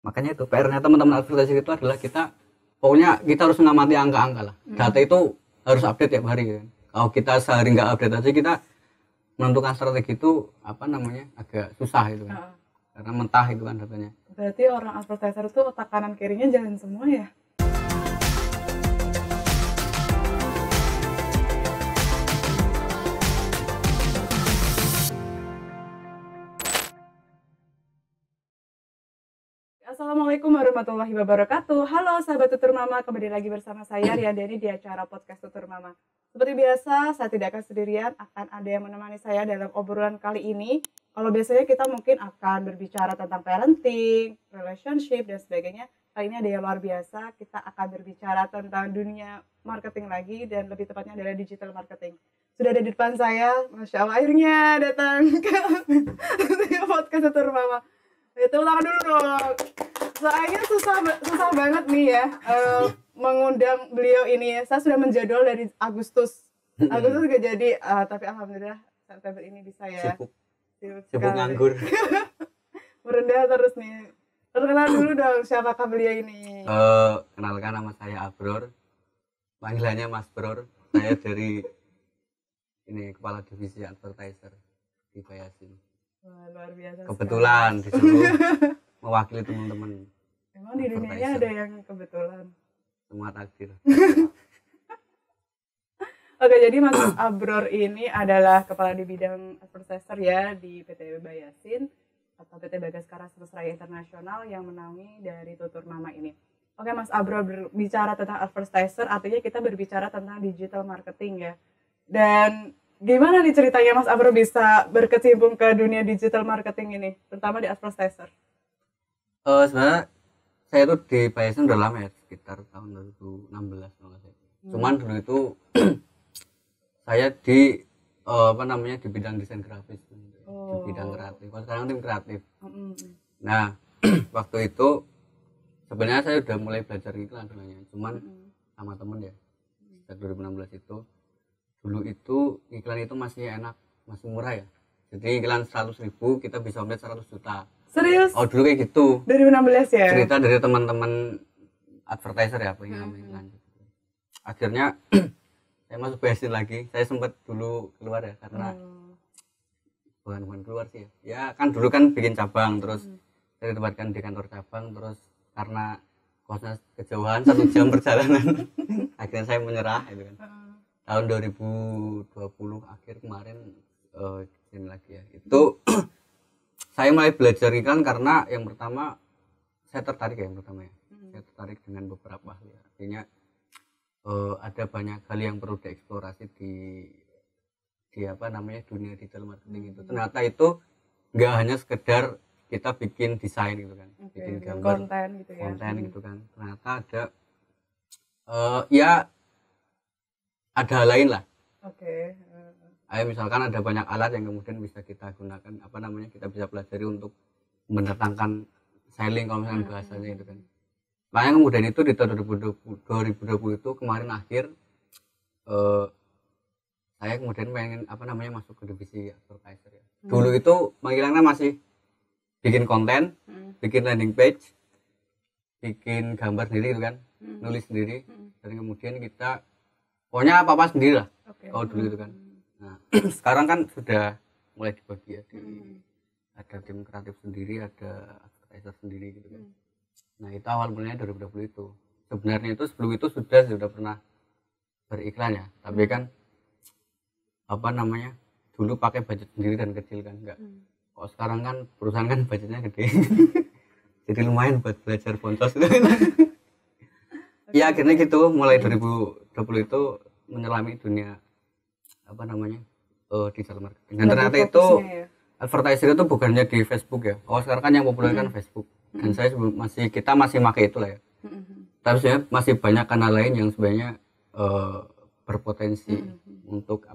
Makanya itu PR-nya teman-teman advertising itu adalah pokoknya kita harus mengamati angka-angka lah. Data itu harus update tiap hari kan. Kalau kita sehari nggak update aja, kita menentukan strategi itu agak susah itu kan. Karena mentah itu kan datanya. Berarti orang advertiser itu otak kanan kirinya jalan semua ya? Assalamualaikum warahmatullahi wabarakatuh. Halo sahabat Tutur Mama, kembali lagi bersama saya Riandani di acara podcast Tutur Mama. Seperti biasa, saya tidak akan sendirian, akan ada yang menemani saya dalam obrolan kali ini. Kalau biasanya kita mungkin akan berbicara tentang parenting, relationship, dan sebagainya. Kali ini ada yang luar biasa, kita akan berbicara tentang dunia marketing lagi, dan lebih tepatnya adalah digital marketing. Sudah ada di depan saya, Masya Allah, akhirnya datang ke podcast Tutur Mama. Itu ulang dulu dong. Soalnya susah banget nih ya mengundang beliau ini. Saya sudah menjadwal dari Agustus gak jadi, tapi alhamdulillah September ini bisa ya. Sibuk nganggur. Merendah terus nih. Perkenalan dulu dong, siapakah beliau ini? Kenalkan, nama saya Abror. Panggilannya Mas Bror. Saya dari kepala divisi advertiser di Bayasin. Wah, luar biasa. Kebetulan disuruh mewakili teman-teman. Emang di dunianya ada yang kebetulan? Semua takdir. Oke, jadi Mas Abror ini adalah kepala di bidang advertiser ya di PT Bayasin atau PT Bagaskara Semestraya Internasional yang menaungi dari Tutur Mama ini. Oke, Mas Abror, berbicara tentang advertiser artinya kita berbicara tentang digital marketing ya. Dan gimana nih ceritanya Mas Abror bisa berkecimpung ke dunia digital marketing ini, terutama di advertiser? Sebenarnya saya itu di Bayasin udah lama ya, sekitar tahun 2016 kalau nggak salah. Cuman dulu itu saya di di bidang desain grafis, di bidang kreatif. Kalau sekarang tim kreatif. Nah, waktu itu sebenarnya saya udah mulai belajar iklan sebenarnya, cuman sama temen ya. Sejak 2016 itu, dulu itu iklan itu masih enak, masih murah ya. Jadi iklan 100.000 kita bisa omset 100 juta. Serius? Oh, dulu kayak gitu. 2016 ya? Cerita dari teman-teman advertiser ya, pengen iklan. Akhirnya saya masuk Bayasin lagi. Saya sempat dulu keluar ya, karena bukan keluar sih ya. Ya kan dulu kan bikin cabang, terus saya ditempatkan di kantor cabang, terus karena kosnya kejauhan 1 jam perjalanan, akhirnya saya menyerah itu kan. Tahun 2020 akhir kemarin ini lagi ya. Itu saya mulai belajar iklan karena yang pertama saya tertarik ya, saya tertarik dengan beberapa hal ya. Artinya ada banyak hal yang perlu dieksplorasi di dunia digital marketing itu. Ternyata itu nggak hanya sekedar kita bikin desain gitu kan, bikin gambar, konten gitu kan. Ternyata ada ada hal lain lah. Misalkan ada banyak alat yang kemudian bisa kita gunakan, kita bisa pelajari untuk mendatangkan selling kalau misalkan bahasanya itu kan. Makanya kemudian itu di tahun 2020 itu kemarin akhir saya kemudian pengen masuk ke divisi advertiser ya. Dulu itu panggilannya masih bikin konten, bikin landing page, bikin gambar sendiri gitu kan, nulis sendiri, dan kemudian kita pokoknya apa-apa sendiri lah. Kalau dulu itu kan. Nah, sekarang kan sudah mulai dibagi ya, ada tim kreatif sendiri, ada advertiser sendiri gitu kan. Nah, itu awal mulanya 2020 itu. Sebenarnya itu sebelum itu sudah pernah beriklan ya, tapi kan dulu pakai budget sendiri dan kecil kan, enggak. Kalau sekarang kan perusahaan kan budgetnya gede. Jadi lumayan buat belajar boncos itu. Ya akhirnya gitu, mulai 2020 itu menyelami dunia digital marketing. Dan ternyata itu advertiser itu bukannya di Facebook ya. Kalau sekarang kan yang populer kan Facebook. Dan kita masih pakai itu lah ya. Tapi sebenarnya masih banyak kanal lain yang sebenarnya berpotensi untuk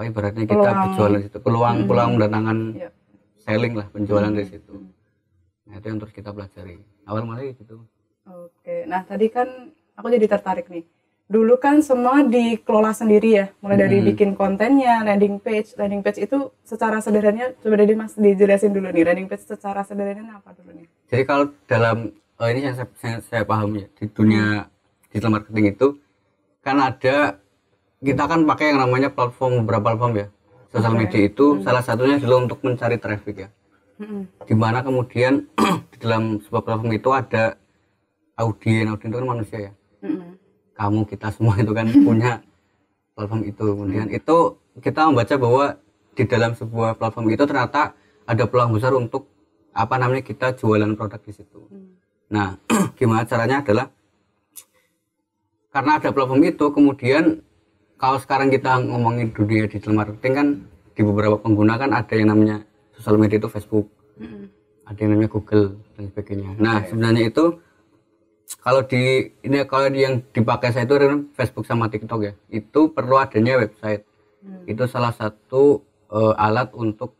ibaratnya kita berjualan di situ. Peluang mendatangkan selling lah, penjualan dari situ. Nah, itu yang terus kita pelajari. Awal mulai gitu. Oke. Nah, tadi kan aku jadi tertarik nih. Dulu kan semua dikelola sendiri ya, mulai dari bikin kontennya, landing page itu secara sederhananya, coba dari Mas dijelasin dulu nih, landing page secara sederhananya apa dulu nih? Jadi kalau dalam ini yang saya pahami ya, di dunia digital marketing itu kan ada, kita kan pakai yang namanya beberapa platform ya. Sosial media itu salah satunya adalah untuk mencari traffic ya. Dimana kemudian di dalam sebuah platform itu ada audien itu kan manusia ya. Kamu, kita semua itu kan punya platform itu. Kemudian itu kita membaca bahwa di dalam sebuah platform itu ternyata ada peluang besar untuk kita jualan produk di situ. Nah, gimana caranya adalah karena ada platform itu, kemudian kalau sekarang kita ngomongin dunia digital marketing kan di beberapa pengguna kan ada yang namanya sosial media itu Facebook, ada yang namanya Google dan sebagainya. Nah, sebenarnya itu kalau yang dipakai saya itu Facebook sama TikTok ya, itu perlu adanya website. Itu salah satu alat untuk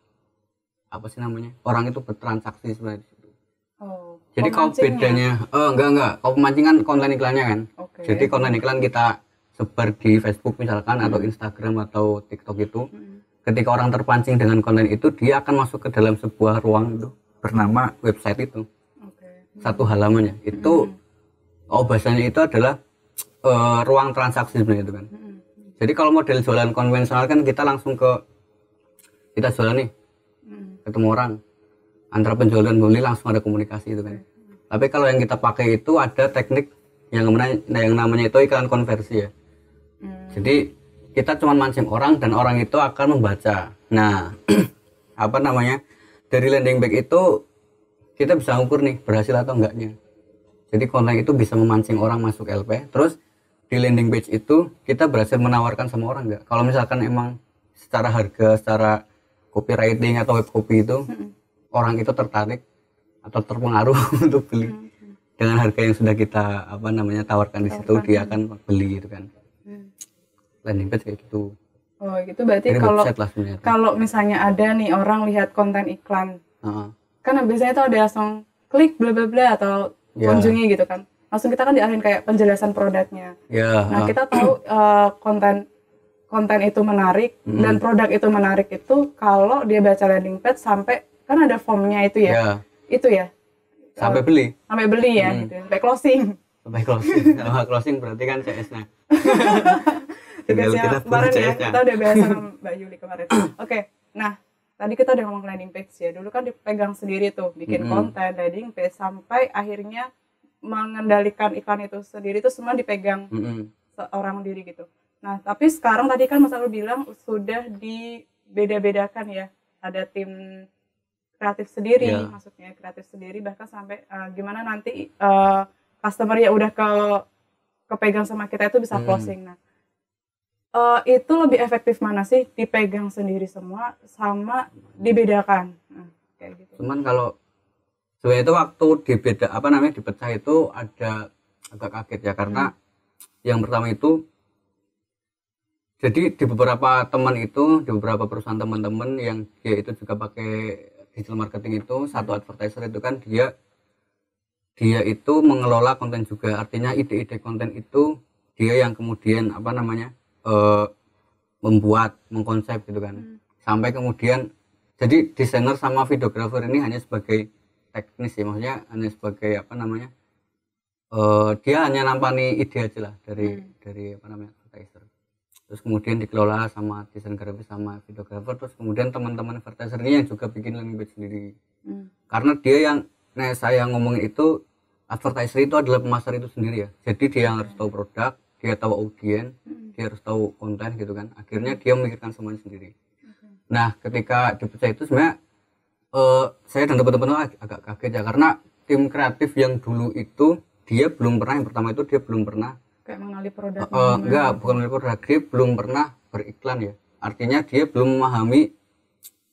orang itu bertransaksi sebenarnya di situ. Jadi kalau bedanya enggak, kalau pemancing kan konten iklannya kan. Jadi konten iklan kita sebar di Facebook misalkan atau Instagram atau TikTok itu, ketika orang terpancing dengan konten itu, dia akan masuk ke dalam sebuah ruang itu bernama website itu. Satu halamannya itu bahasanya itu adalah ruang transaksi sebenarnya itu kan. Jadi kalau model jualan konvensional kan kita langsung kita jualan nih, ketemu orang, antara penjual dan pembeli langsung ada komunikasi itu kan. Tapi kalau yang kita pakai itu ada teknik yang namanya itu iklan konversi ya. Jadi kita cuma mancing orang dan orang itu akan membaca. Nah, dari landing page itu kita bisa ukur nih berhasil atau enggaknya. Jadi konten itu bisa memancing orang masuk LP. Terus di landing page itu kita berhasil menawarkan sama orang enggak. Kalau misalkan emang secara harga, secara copywriting atau web copy itu orang itu tertarik atau terpengaruh untuk beli dengan harga yang sudah kita tawarkan di situ, dia akan beli gitu kan. Landing page kayak gitu. Oh gitu, berarti kalau misalnya ada nih orang lihat konten iklan, kan biasanya tuh ada langsung klik bla bla bla atau kunjungi gitu kan, langsung kita kan diarahin kayak penjelasan produknya. Nah kita tahu konten itu menarik dan produk itu menarik itu kalau dia baca landing page sampai kan ada formnya itu ya, itu ya sampai beli ya gitu, sampai closing closing berarti kan CS-nya. Tugasnya kemarin ya, kita udah bahas sama Mbak Yuli kemarin. Oke, nah tadi kita udah ngomong landing page ya, dulu kan dipegang sendiri tuh, bikin konten, landing page, sampai akhirnya mengendalikan iklan itu sendiri itu semua dipegang seorang diri gitu. Nah, tapi sekarang tadi kan Mas Alul bilang sudah dibeda-bedakan ya, ada tim kreatif sendiri, maksudnya kreatif sendiri, bahkan sampai gimana nanti customer ya udah kepegang sama kita itu bisa closing. Nah, itu lebih efektif mana sih, dipegang sendiri semua sama dibedakan? Nah, kayak gitu. Cuman kalau sebenarnya itu waktu dipecah itu agak kaget ya, karena yang pertama itu, jadi di beberapa perusahaan teman-teman yang dia itu juga pakai digital marketing itu, satu advertiser itu kan dia itu mengelola konten juga, artinya ide-ide konten itu dia yang kemudian membuat, mengkonsep gitu kan. Sampai kemudian jadi desainer sama videographer ini hanya sebagai teknis ya, maksudnya hanya sebagai dia hanya nampani ide aja lah dari advertiser. Terus kemudian dikelola sama desain grafis sama videographer, terus kemudian teman-teman advertiser ini yang juga bikin landing page sendiri. Karena dia yang saya ngomongin itu, advertiser itu adalah pemasar itu sendiri ya. Jadi dia yang harus tahu produk, dia tahu audien, dia harus tahu konten gitu kan. Akhirnya dia memikirkan semuanya sendiri. Nah, ketika dipecah itu sebenarnya saya dan teman-teman agak kaget ya, karena tim kreatif yang dulu itu dia belum pernah kayak mengenali produk. Bukan mengenali produk, dia belum pernah beriklan ya. Artinya dia belum memahami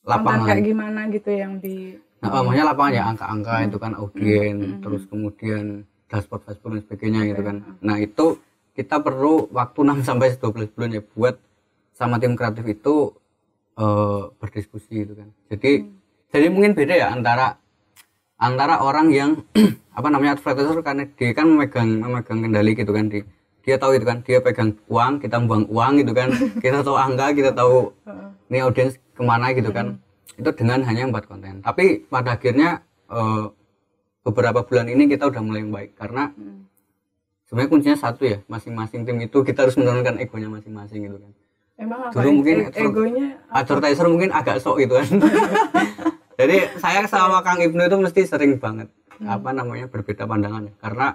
lapangan. Kayak gimana gitu yang di. Maksudnya lapangan ya, angka-angka itu kan audien, terus kemudian dashboard dan sebagainya gitu kan. Nah itu kita perlu waktu 6-12 bulan ya buat sama tim kreatif itu berdiskusi gitu kan. Jadi mungkin beda ya antara orang yang advertiser, karena dia kan memegang kendali gitu kan, dia tahu itu kan, dia pegang uang, kita buang uang gitu kan, kita tahu angka, kita tahu ini audiens kemana gitu kan, itu dengan hanya membuat konten. Tapi pada akhirnya beberapa bulan ini kita udah mulai baik karena sebenarnya kuncinya satu ya, masing-masing tim itu kita harus menurunkan egonya masing-masing gitu kan. Emang apa? Dulu mungkin egonya advertiser mungkin agak sok gitu kan. Jadi saya sama Kang Ibnu itu mesti sering banget apa namanya berbeda pandangan ya. Karena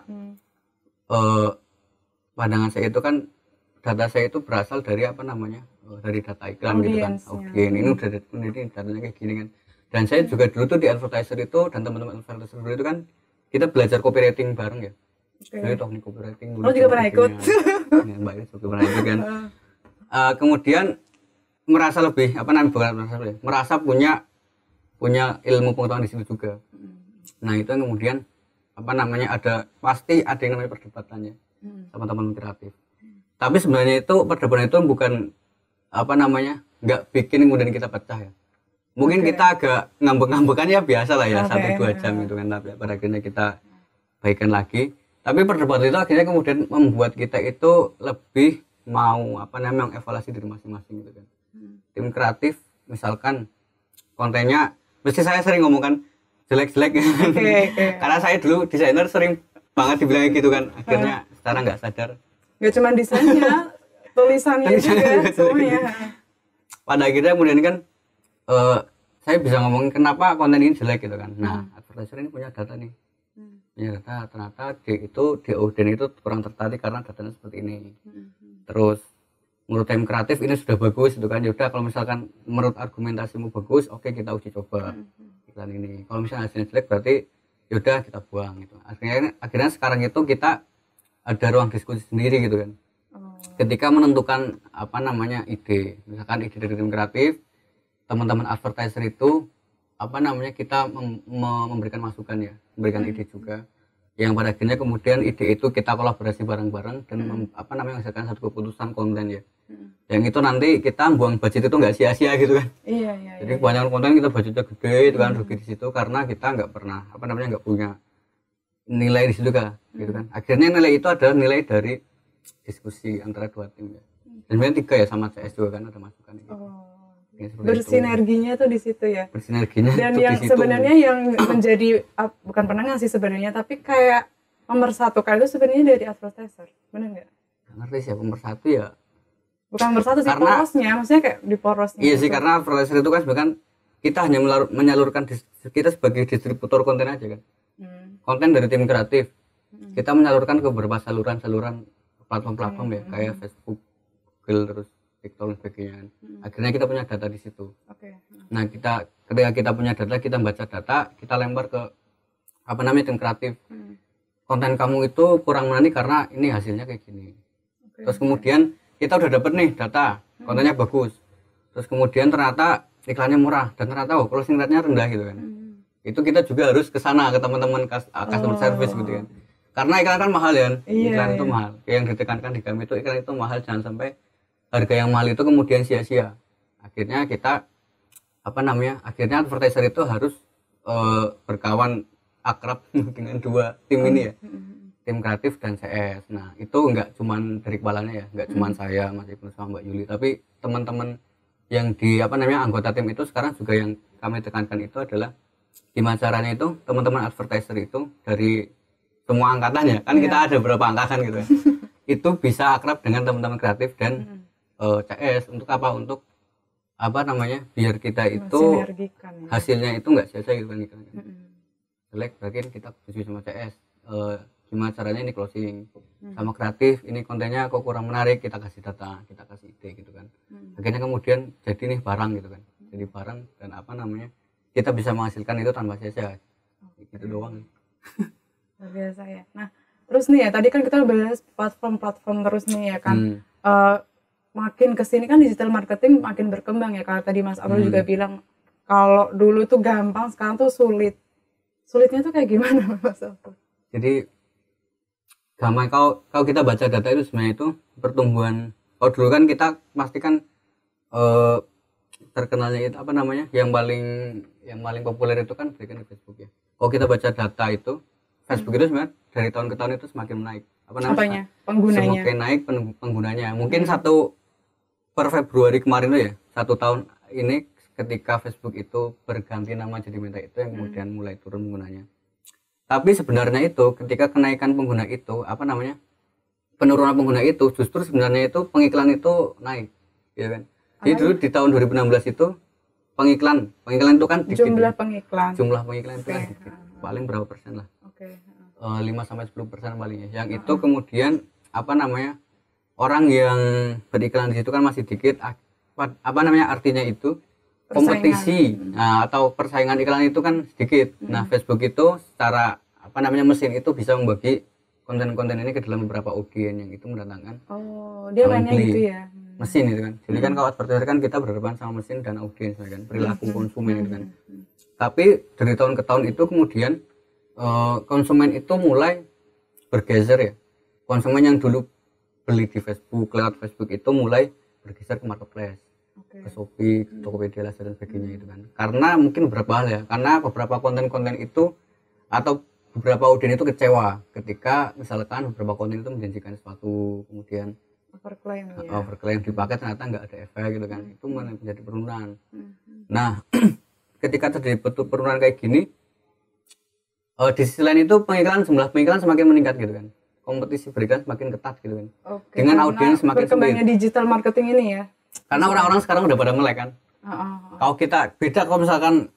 pandangan saya itu kan data saya itu berasal dari apa namanya dari data iklan gitu kan. Oke, ini udah ini datanya kayak gini kan. Dan saya juga dulu tuh di advertiser itu dan teman-teman advertiser dulu itu kan kita belajar copywriting bareng ya. Jadi teknik copywriting dulu. Juga pernah ikut. Ya, Mbak juga pernah ikut kan. Kemudian merasa lebih apa namanya bukan merasa punya ilmu pengetahuan di situ juga. Nah itu yang kemudian apa namanya pasti ada yang namanya perdebatannya sama teman-teman kreatif. Tapi sebenarnya itu perdebatan itu bukan apa namanya nggak bikin kemudian kita pecah ya. Mungkin kita agak ngambek-ngambekan ya biasa lah ya 1-2 jam gitu kan, tapi pada akhirnya kita baikan lagi. Tapi perdebatan itu akhirnya kemudian membuat kita itu lebih mau apa namanya mengevaluasi diri masing-masing gitu kan. Tim kreatif misalkan kontennya mesti saya sering ngomongkan jelek-jelek karena saya dulu desainer sering banget dibilang gitu kan, akhirnya sekarang nggak sadar nggak cuma desainnya tulisannya juga semuanya. Pada akhirnya kemudian kan saya bisa ngomongin kenapa konten ini jelek gitu kan. Nah advertiser ini punya data nih, punya data ternyata di audien itu kurang tertarik karena datanya seperti ini. Terus menurut tim kreatif ini sudah bagus gitu kan, yaudah kalau misalkan menurut argumentasimu bagus, oke kita uji coba iklan ini. Kalau misalnya hasilnya jelek berarti yaudah kita buang gitu. Akhirnya sekarang itu kita ada ruang diskusi sendiri gitu kan. Ketika menentukan apa namanya ide, misalkan ide dari tim kreatif, teman-teman advertiser itu apa namanya kita memberikan masukan ya, memberikan ide juga. Yang pada akhirnya kemudian ide itu kita kolaborasi bareng-bareng dan apa namanya menghasilkan satu keputusan konten ya. Yang itu nanti kita buang budget itu nggak sia-sia gitu kan. Iya. Jadi kebanyakan konten kita budgetnya gede itu kan, rugi di situ karena kita nggak pernah apa namanya nggak punya nilai di situ kan, gitu kan. Akhirnya nilai itu adalah nilai dari diskusi antara dua tim ya. Dan sebenarnya 3 ya sama CS juga kan ada masukan gitu. Bersinerginya tuh di situ ya. Bersinerginya. Dan yang sebenarnya yang menjadi bukan penengah sih sebenarnya, tapi kayak pemersatukan itu sebenarnya dari advertiser, benar nggak? Ngerti sih pemersatu ya. Bukan pemersatu sih, porosnya, maksudnya kayak di porosnya. Iya sih, karena advertiser itu kan sebenarnya kita hanya menyalurkan kita sebagai distributor konten aja kan. Konten dari tim kreatif kita menyalurkan ke beberapa saluran platform-platform ya kayak Facebook, Google, terus TikTok dan sebagainya. Akhirnya kita punya data di situ. Nah ketika kita punya data, kita baca data, kita lempar ke apa namanya tim kreatif. Konten kamu itu kurang menarik karena ini hasilnya kayak gini. Terus kemudian kita udah dapet nih data, kontennya bagus. Terus kemudian ternyata iklannya murah dan ternyata closing rate-nya rendah gitu kan. Itu kita juga harus ke sana ke teman-teman customer service gitu kan. Karena iklan kan mahal ya, iklan itu mahal. Yang ditekankan di kami itu iklan itu mahal, jangan sampai harga yang mahal itu kemudian sia-sia. Akhirnya kita apa namanya? Akhirnya advertiser itu harus berkawan akrab dengan dua tim ini ya. Tim kreatif dan CS. Nah, itu enggak cuman dari kepalanya ya, enggak cuman saya Mas Ibnu sama Mbak Yuli, tapi teman-teman yang di apa namanya anggota tim itu sekarang juga yang kami tekankan itu adalah gimana caranya itu teman-teman advertiser itu dari semua angkatan ya kan kita ada beberapa angkatan gitu ya itu bisa akrab dengan teman-teman kreatif dan CS untuk apa, untuk apa namanya biar kita itu hasilnya itu nggak sia-sia gitu kan jelek berarti kita setuju sama CS gimana caranya ini closing sama kreatif ini kontennya kok kurang menarik, kita kasih data, kita kasih ide gitu kan. Akhirnya kemudian jadi nih barang gitu kan, jadi barang dan apa namanya kita bisa menghasilkan itu tanpa sia-sia gitu doang. Luar biasa ya. Nah terus nih ya tadi kan kita bahas platform terus nih ya kan. Makin kesini kan digital marketing makin berkembang ya, kalau tadi Mas Abdul juga bilang kalau dulu tuh gampang, sekarang tuh sulitnya tuh kayak gimana Mas Abdul? Jadi gampang kalau kita baca data itu sebenarnya itu pertumbuhan. Kalau dulu kan kita pastikan terkenalnya itu apa namanya yang paling populer itu kan berikan di Facebook ya. Kalau kita baca data itu Facebook itu sebenarnya dari tahun ke tahun itu semakin naik. Apa namanya? Penggunanya. Semakin naik penggunanya. Mungkin per Februari kemarin tuh ya, 1 tahun ini ketika Facebook itu berganti nama jadi Meta itu yang kemudian mulai turun penggunanya. Tapi sebenarnya itu ketika kenaikan pengguna itu apa namanya, penurunan pengguna itu justru sebenarnya itu pengiklan itu naik, ya kan? Jadi dulu di tahun 2016 itu pengiklan itu kan dikit, jumlah ya. pengiklan Itu kan dikit, paling berapa persen lah, 5 sampai 10% paling ya. Yang itu kemudian apa namanya, orang yang beriklan di situ kan masih dikit, apa namanya, artinya itu kompetisi atau persaingan iklan itu kan sedikit. Nah, Facebook itu secara apa namanya, mesin itu bisa membagi konten-konten ini ke dalam beberapa audiens yang itu mendatangkan dia mainnya gitu ya, mesin itu kan. Jadi kan kalau advertiser kan kita berhadapan sama mesin dan audiens kan, perilaku konsumen itu kan. Tapi dari tahun ke tahun itu kemudian konsumen itu mulai bergeser ya. Konsumen yang dulu beli di Facebook, lewat Facebook itu mulai bergeser ke marketplace, ke Shopee, Tokopedia, Lazada dan sebagainya itu kan. Karena mungkin beberapa hal ya, karena beberapa konten-konten itu atau beberapa audiens itu kecewa ketika misalkan beberapa konten itu menjanjikan sesuatu, kemudian overclaim dipakai ternyata nggak ada efek gitu kan. Itu menjadi penurunan. Nah, ketika terjadi penurunan kayak gini, di sisi lain itu jumlah pengiklan semakin meningkat gitu kan. Kompetisi beriklan semakin ketat gitu kan. Dengan audiens semakin berkembangnya digital marketing ini ya. Karena orang-orang sekarang udah pada melek kan. Kalau kita beda kalau misalkan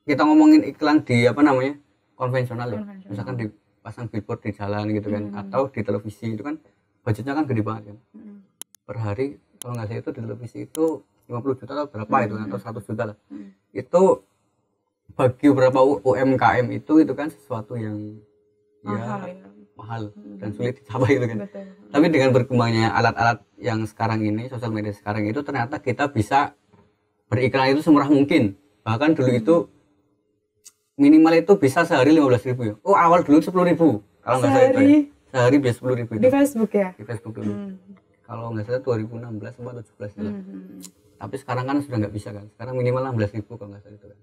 kita ngomongin iklan di apa namanya, konvensional ya. Misalkan dipasang billboard di jalan gitu kan, atau di televisi itu kan budgetnya kan gede banget kan. Per hari kalau nggak salah itu di televisi itu 50 juta atau berapa itu kan, atau 100 juta lah. Itu bagi beberapa UMKM itu kan sesuatu yang mahal dan sulit dicapai gitu kan. Betul. Tapi dengan berkembangnya alat-alat yang sekarang ini, sosial media sekarang itu, ternyata kita bisa beriklan itu semurah mungkin. Bahkan dulu itu minimal itu bisa sehari 15.000 ya. Awal dulu 10.000 kalau nggak salah itu ya. Sehari bisa 10.000 itu. Di Facebook ya? Di Facebook dulu. Kalau nggak salah 2016 atau 2017 itu. Tapi sekarang kan sudah nggak bisa kan. Sekarang minimal 16.000 kalau nggak salah itu kan.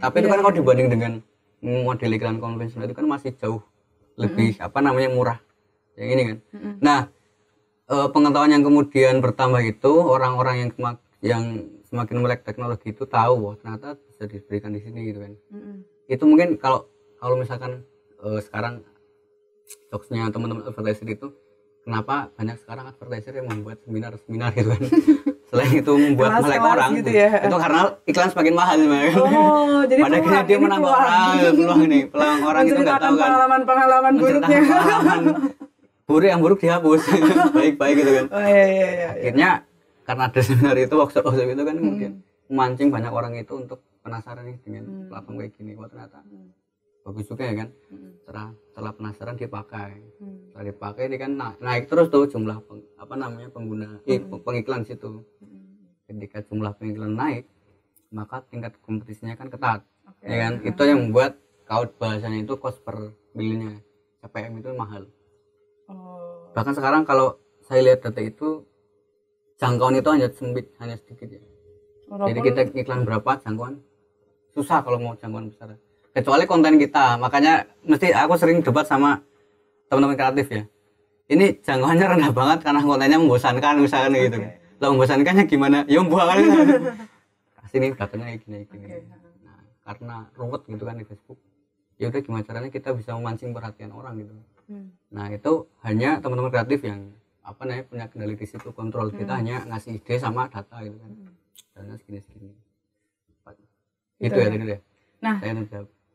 Tapi itu kan kalau dibanding dengan model iklan konvensional itu kan masih jauh lebih apa namanya, murah yang ini kan. Nah, pengetahuan yang kemudian bertambah itu, orang-orang yang semakin melek teknologi itu tahu bahwa ternyata bisa diberikan di sini gitu kan. Itu mungkin kalau misalkan sekarang jokesnya teman-teman advertiser itu, kenapa banyak sekarang advertiser yang membuat seminar gitu kan. Selain itu membuat melek orang gitu ya. Itu karena iklan semakin mahal sebenarnya. Jadi pada akhirnya dia menambah peluang orang itu nggak tahu kan, pengalaman buruknya. Buruk yang buruk dihapus, baik-baik gitu kan. Iya. Akhirnya karena ada seminar itu, workshop itu kan kemudian memancing banyak orang itu untuk penasaran nih dengan platform kayak gini. Wah, ternyata bagus juga ya kan. Setelah penasaran dia pakai. Setelah dipakai ini kan naik terus tuh jumlah pengguna pengiklan situ. Ketika jumlah pengiklan naik, maka tingkat kompetisinya kan ketat. Ya kan? Itu yang membuat kalau bahasanya itu cost per millinya, CPM itu mahal. Bahkan sekarang kalau saya lihat data itu, jangkauan itu hanya sedikit ya. Jadi kita iklan berapa jangkauan susah kalau mau jangkauan besar, kecuali konten kita. Makanya mesti aku sering debat sama teman-teman kreatif ya, ini jangkauannya rendah banget karena kontennya membosankan misalkan gitu kan. Lah membosankannya gimana? Ya buang kan. Kasih nih datanya gini. Nah, karena ruwet gitu kan di Facebook, ya udah gimana caranya kita bisa memancing perhatian orang gitu. Nah, itu hanya teman-teman kreatif yang punya kendali di situ, kontrol. Kita hanya ngasih ide sama data gitu kan. Dana segini. Gitu ya tadi deh. Nah,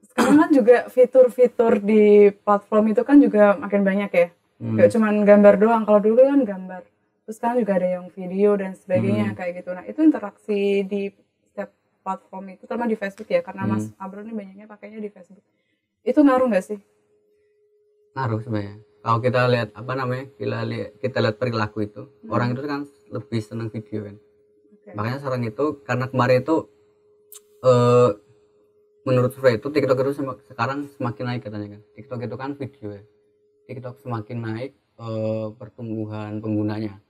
sekarang kan juga fitur-fitur di platform itu kan juga makin banyak ya. Gak cuman gambar doang. Kalau dulu kan gambar, terus sekarang juga ada yang video dan sebagainya kayak gitu. Nah, itu interaksi di setiap platform itu, terutama di Facebook ya, karena Mas Abrul ini banyaknya pakainya di Facebook. Itu ngaruh nggak sih? Ngaruh sebenarnya. Kalau kita lihat kita lihat perilaku itu, orang itu kan lebih senang video kan. Makanya sekarang itu, karena kemarin itu menurut survei itu TikTok itu sekarang semakin naik katanya kan. TikTok itu kan video ya. TikTok semakin naik pertumbuhan penggunanya.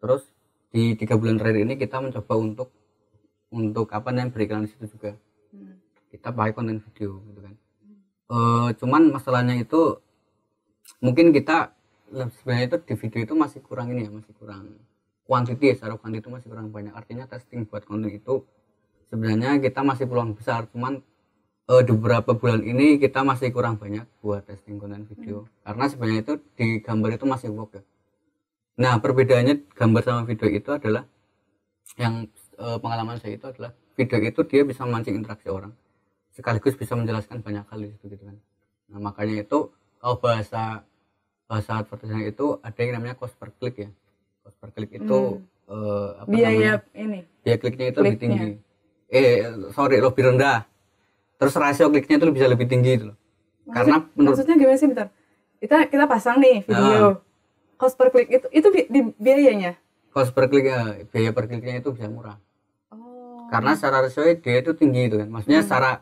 Terus di 3 bulan terakhir ini kita mencoba untuk beriklan di situ juga. Kita pakai konten video gitu kan. Cuman masalahnya itu mungkin kita sebenarnya itu di video itu masih kurang kuantiti ya, secara kuantiti itu masih kurang banyak. Artinya testing buat konten itu sebenarnya kita masih peluang besar, cuman di beberapa bulan ini kita masih kurang banyak buat testing konten video karena sebenarnya itu di gambar itu masih work ya. Nah perbedaannya gambar sama video itu adalah yang pengalaman saya itu adalah video itu dia bisa memancing interaksi orang sekaligus bisa menjelaskan banyak hal gitu kan. Nah makanya itu kalau bahasa advertising itu ada yang namanya cost per click ya. Cost per click itu biaya biaya kliknya itu lebih tinggi. Lebih rendah. Terus rasio kliknya itu bisa lebih tinggi itu loh. Karena maksudnya gimana sih, bentar. Kita pasang nih video. Cost per klik itu di biayanya. Cost per klik biaya per kliknya itu bisa murah. Karena secara rasio dia itu tinggi itu kan. Maksudnya secara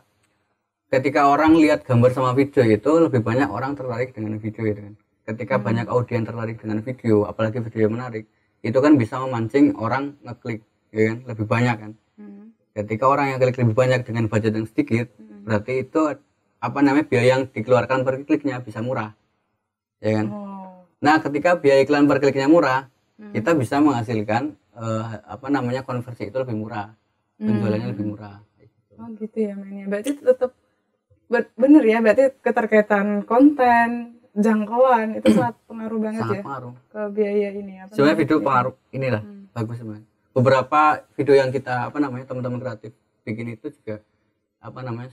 ketika orang lihat gambar sama video itu lebih banyak orang tertarik dengan video itu kan. Ketika banyak audiens tertarik dengan video, apalagi video yang menarik, itu kan bisa memancing orang ngeklik, ya kan? Lebih banyak kan. Ketika orang yang klik lebih banyak dengan budget yang sedikit, berarti itu biaya yang dikeluarkan per kliknya bisa murah, ya kan? Nah ketika biaya iklan per kliknya murah, kita bisa menghasilkan konversi itu lebih murah, penjualannya lebih murah. Oh gitu ya mainnya. Berarti tetap bener ya, berarti keterkaitan konten, jangkauan itu sangat pengaruh banget sangat ya pengaruh ke biaya ini. Sebenarnya video pengaruh inilah bagus sebenarnya. Beberapa video yang kita teman-teman kreatif bikin itu juga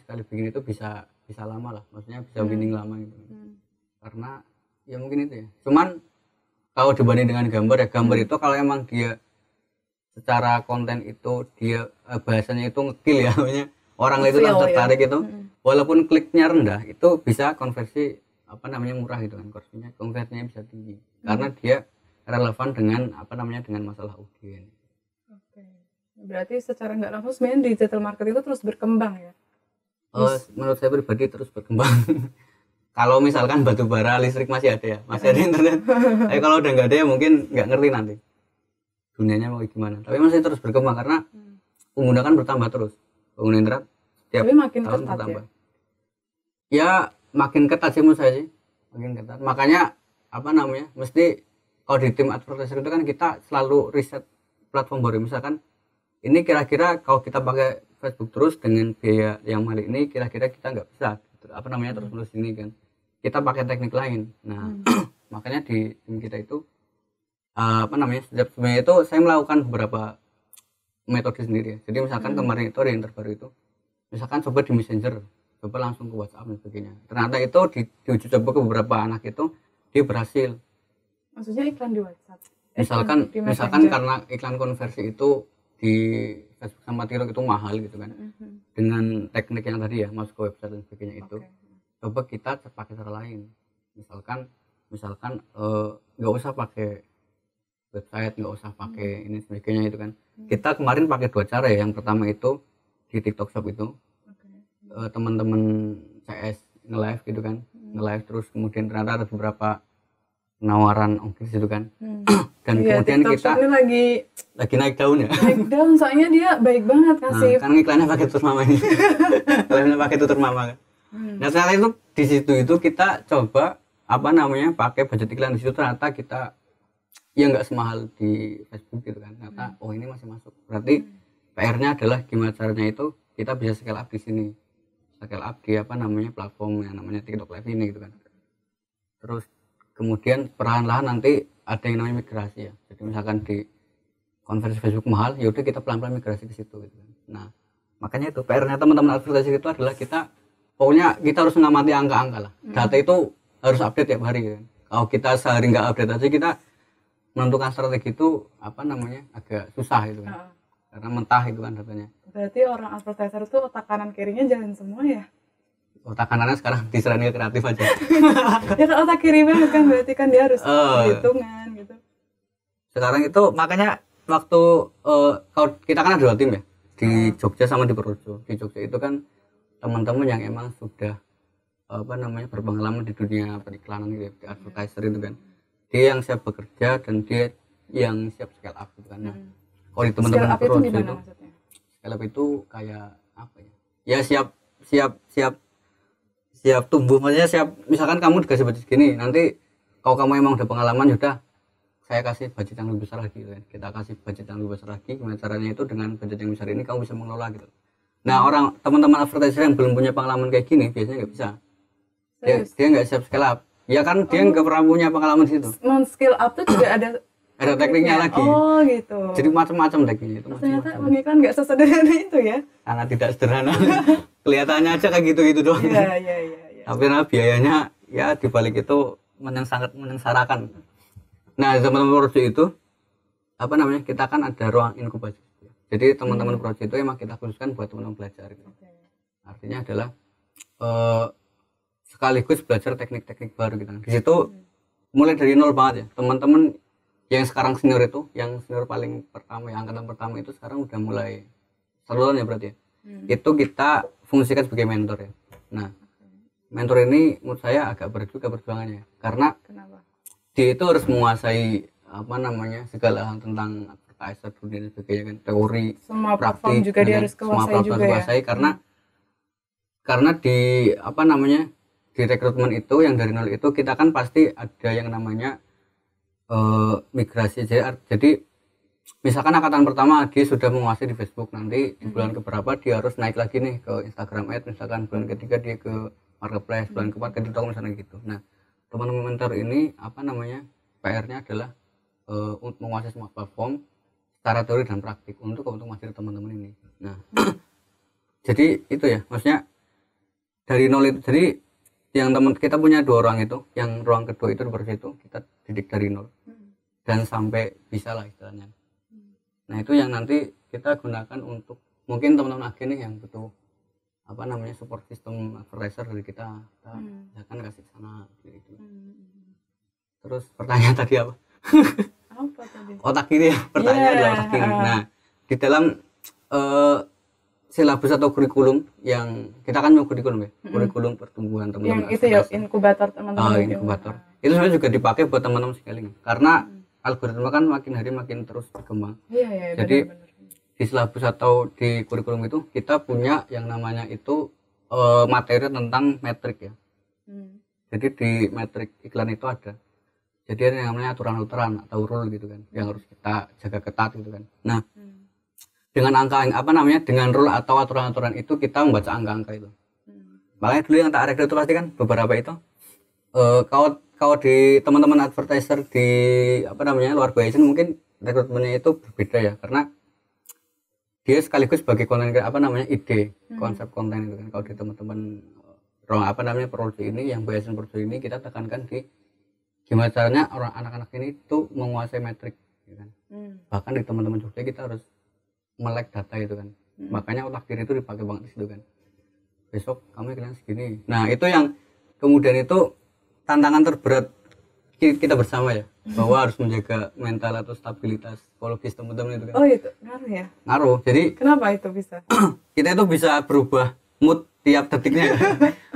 sekali bikin itu bisa lama lah, maksudnya bisa winning lama gitu. Karena ya mungkin itu ya. Cuman kalau dibanding dengan gambar itu kalau emang dia secara konten itu dia bahasanya itu ngekill ya, namanya orang itu tertarik ya. Itu walaupun kliknya rendah itu bisa konversi murah gitu kan, konversinya bisa tinggi karena dia relevan dengan dengan masalah audiens. Berarti secara nggak langsung sebenarnya digital marketing itu terus berkembang ya? Menurut saya pribadi terus berkembang. Kalau misalkan batu bara listrik masih ada ya, masih ada internet. Tapi kalau udah nggak ada ya mungkin nggak ngerti nanti dunianya mau gimana. Tapi masih terus berkembang karena pengguna kan bertambah terus, pengguna internet setiap tahun bertambah. Ya makin ketat sih menurut saya sih, makin ketat. Makanya mesti kalau di tim advertiser itu kan kita selalu riset platform baru. Misalkan ini kira-kira kalau kita pakai Facebook terus dengan biaya yang mahal ini kira-kira kita nggak bisa terus ini kan, kita pakai teknik lain. Nah makanya di tim kita itu sebenarnya itu saya melakukan beberapa metode sendiri ya. Jadi misalkan kemarin itu ada yang terbaru itu misalkan coba di Messenger, coba langsung ke WhatsApp dan sebagainya. Ternyata itu diuji coba ke beberapa anak itu dia berhasil. Maksudnya iklan di WhatsApp? Misalkan karena iklan konversi itu di Facebook sama TikTok itu mahal gitu kan. Dengan teknik yang tadi ya, masuk ke website dan sebagainya itu. Coba kita pakai cara lain. Misalkan nggak usah pakai website, nggak usah pakai ini sebagainya itu kan. Kita kemarin pakai 2 cara ya. Yang pertama itu di TikTok Shop itu. Teman-teman CS nge-live gitu kan. Nge-live terus kemudian ternyata ada beberapa penawaran ongkir itu kan. Dan kemudian TikTok kita ini lagi naik daun ya. Naik daun, soalnya dia baik banget kasih. Kan iklannya pakai tutur mama ini. Iklannya pakai tutur mama kan. Nah setelah itu di situ itu kita coba pakai budget iklan. Di situ ternyata kita ya nggak semahal di Facebook gitu kan. Ternyata ini masih masuk. Berarti PR-nya adalah gimana caranya itu kita bisa scale up di sini. Scale up di platform yang namanya TikTok Live ini gitu kan. Terus kemudian perlahan-lahan nanti ada yang namanya migrasi ya. Jadi misalkan di konversi Facebook mahal, ya udah kita pelan-pelan migrasi ke situ gitu. Nah, makanya itu PR-nya teman-teman advertising itu adalah kita harus mengamati angka-angka lah. Data itu harus update tiap hari kan. Kalau kita sehari nggak update aja kita menentukan strategi itu agak susah gitu kan. Karena mentah itu kan datanya. Berarti orang advertiser itu otak kanan kirinya jalan semua ya? Otak kanannya sekarang diserahin ke kreatif aja. Ya kan otak kiri banget kan, berarti kan dia harus hitungan gitu. Sekarang itu makanya waktu kalau kita kan ada 2 tim ya, di Jogja sama di Purworejo. Di Jogja itu kan teman-teman yang emang sudah berpengalaman di dunia periklanan gitu, di advertiser itu kan. Dia yang siap bekerja dan dia yang siap scale up gitu kan. Nah, kalau di teman-teman di Purworejo itu scale up itu kayak apa ya? Ya siap tumbuh, maksudnya siap. Misalkan kamu dikasih budget gini, nanti kalau kamu emang udah pengalaman udah saya kasih budget yang lebih besar lagi kan. Kita kasih budget yang lebih besar lagi, gimana caranya itu dengan budget yang besar ini kamu bisa mengelola gitu. Nah orang teman-teman advertiser yang belum punya pengalaman kayak gini biasanya nggak bisa. Dia nggak siap scale up. Ya kan dia nggak pernah punya pengalaman di situ. Skill up tuh juga ada tekniknya lagi. Oh gitu. Jadi macam-macam tekniknya itu. Ternyata pengiklan nggak sesederhana itu ya. Sangat tidak sederhana. Kelihatannya aja kayak gitu-gitu doang. Iya. Tapi biayanya ya dibalik itu sangat menyengsarakan. Nah teman-teman proyek itu apa namanya, kita kan ada ruang inkubasi. Jadi teman-teman proyek itu emang kita khususkan buat teman-teman belajar. Artinya adalah sekaligus belajar teknik-teknik baru gitu. Di situ mulai dari nol banget ya. Teman-teman yang sekarang senior itu, yang senior paling pertama, yang angkatan pertama itu sekarang udah mulai saluran ya berarti ya. Itu kita fungsikan sebagai mentor ya. Nah, mentor ini menurut saya agak berat juga perjuangannya. Karena dia itu harus menguasai apa namanya segala hal tentang advertiser dunia dan sebagainya kan, teori, semua praktik platform juga dia harus kuasai juga ya. Karena di apa namanya di rekrutmen itu yang dari nol itu kita kan pasti ada yang namanya migrasi. Jadi misalkan angkatan pertama dia sudah menguasai di Facebook, nanti di bulan keberapa dia harus naik lagi nih ke Instagram Ads, misalkan bulan ketiga dia ke Marketplace, bulan keempat ke TikTok misalnya gitu. Nah teman-teman mentor ini apa namanya PR-nya adalah untuk menguasai semua platform secara teori dan praktik untuk masih teman-teman ini. Nah jadi itu ya, maksudnya dari nol itu. Jadi yang teman kita punya 2 orang itu, yang ruang kedua itu di situ kita didik dari nol dan sampai bisa lah istilahnya. Nah itu yang nanti kita gunakan untuk mungkin teman-teman agen nih yang butuh apa namanya support system advertiser dari kita akan kasih sana gitu. Terus pertanyaan tadi apa? Apa tadi? Otak kiri ya, pertanyaan adalah otak kiri. Nah di dalam silabus atau kurikulum yang kita kan mau kurikulum ya, kurikulum pertumbuhan teman-teman. Yang itu ya inkubator teman-teman. Inkubator. Itu sebenarnya juga dipakai buat teman-teman scaling. Karena algoritma kan makin hari makin terus berkembang. Iya, jadi benar. Di silabus atau di kurikulum itu kita punya yang namanya itu materi tentang metrik ya. Jadi di metrik iklan itu ada. Jadi ada yang namanya aturan-aturan atau rule gitu kan, yang harus kita jaga ketat gitu kan. Nah, dengan angka apa namanya, dengan rule atau aturan-aturan itu kita membaca angka-angka itu. Makanya dulu yang tak rekrut itu pasti kan beberapa itu kalau di teman-teman advertiser di apa namanya luar biasa mungkin rekrutmennya itu berbeda ya, karena dia sekaligus sebagai konten apa namanya ide konsep konten itu kan. Kalau di teman-teman apa namanya proyek ini, yang biasa proyek ini kita tekankan di gimana caranya orang anak-anak ini tuh menguasai metrik gitu kan. Bahkan di teman-teman Jogja kita harus melek data itu kan. Makanya otak kiri itu dipakai banget di situ kan. Besok kamu iklan segini. Nah itu yang kemudian itu tantangan terberat kita bersama ya, bahwa harus menjaga mental atau stabilitas psikologis teman-teman itu kan. Oh itu ngaruh ya? Ngaruh. Jadi kenapa itu bisa? Kita itu bisa berubah mood tiap detiknya ya.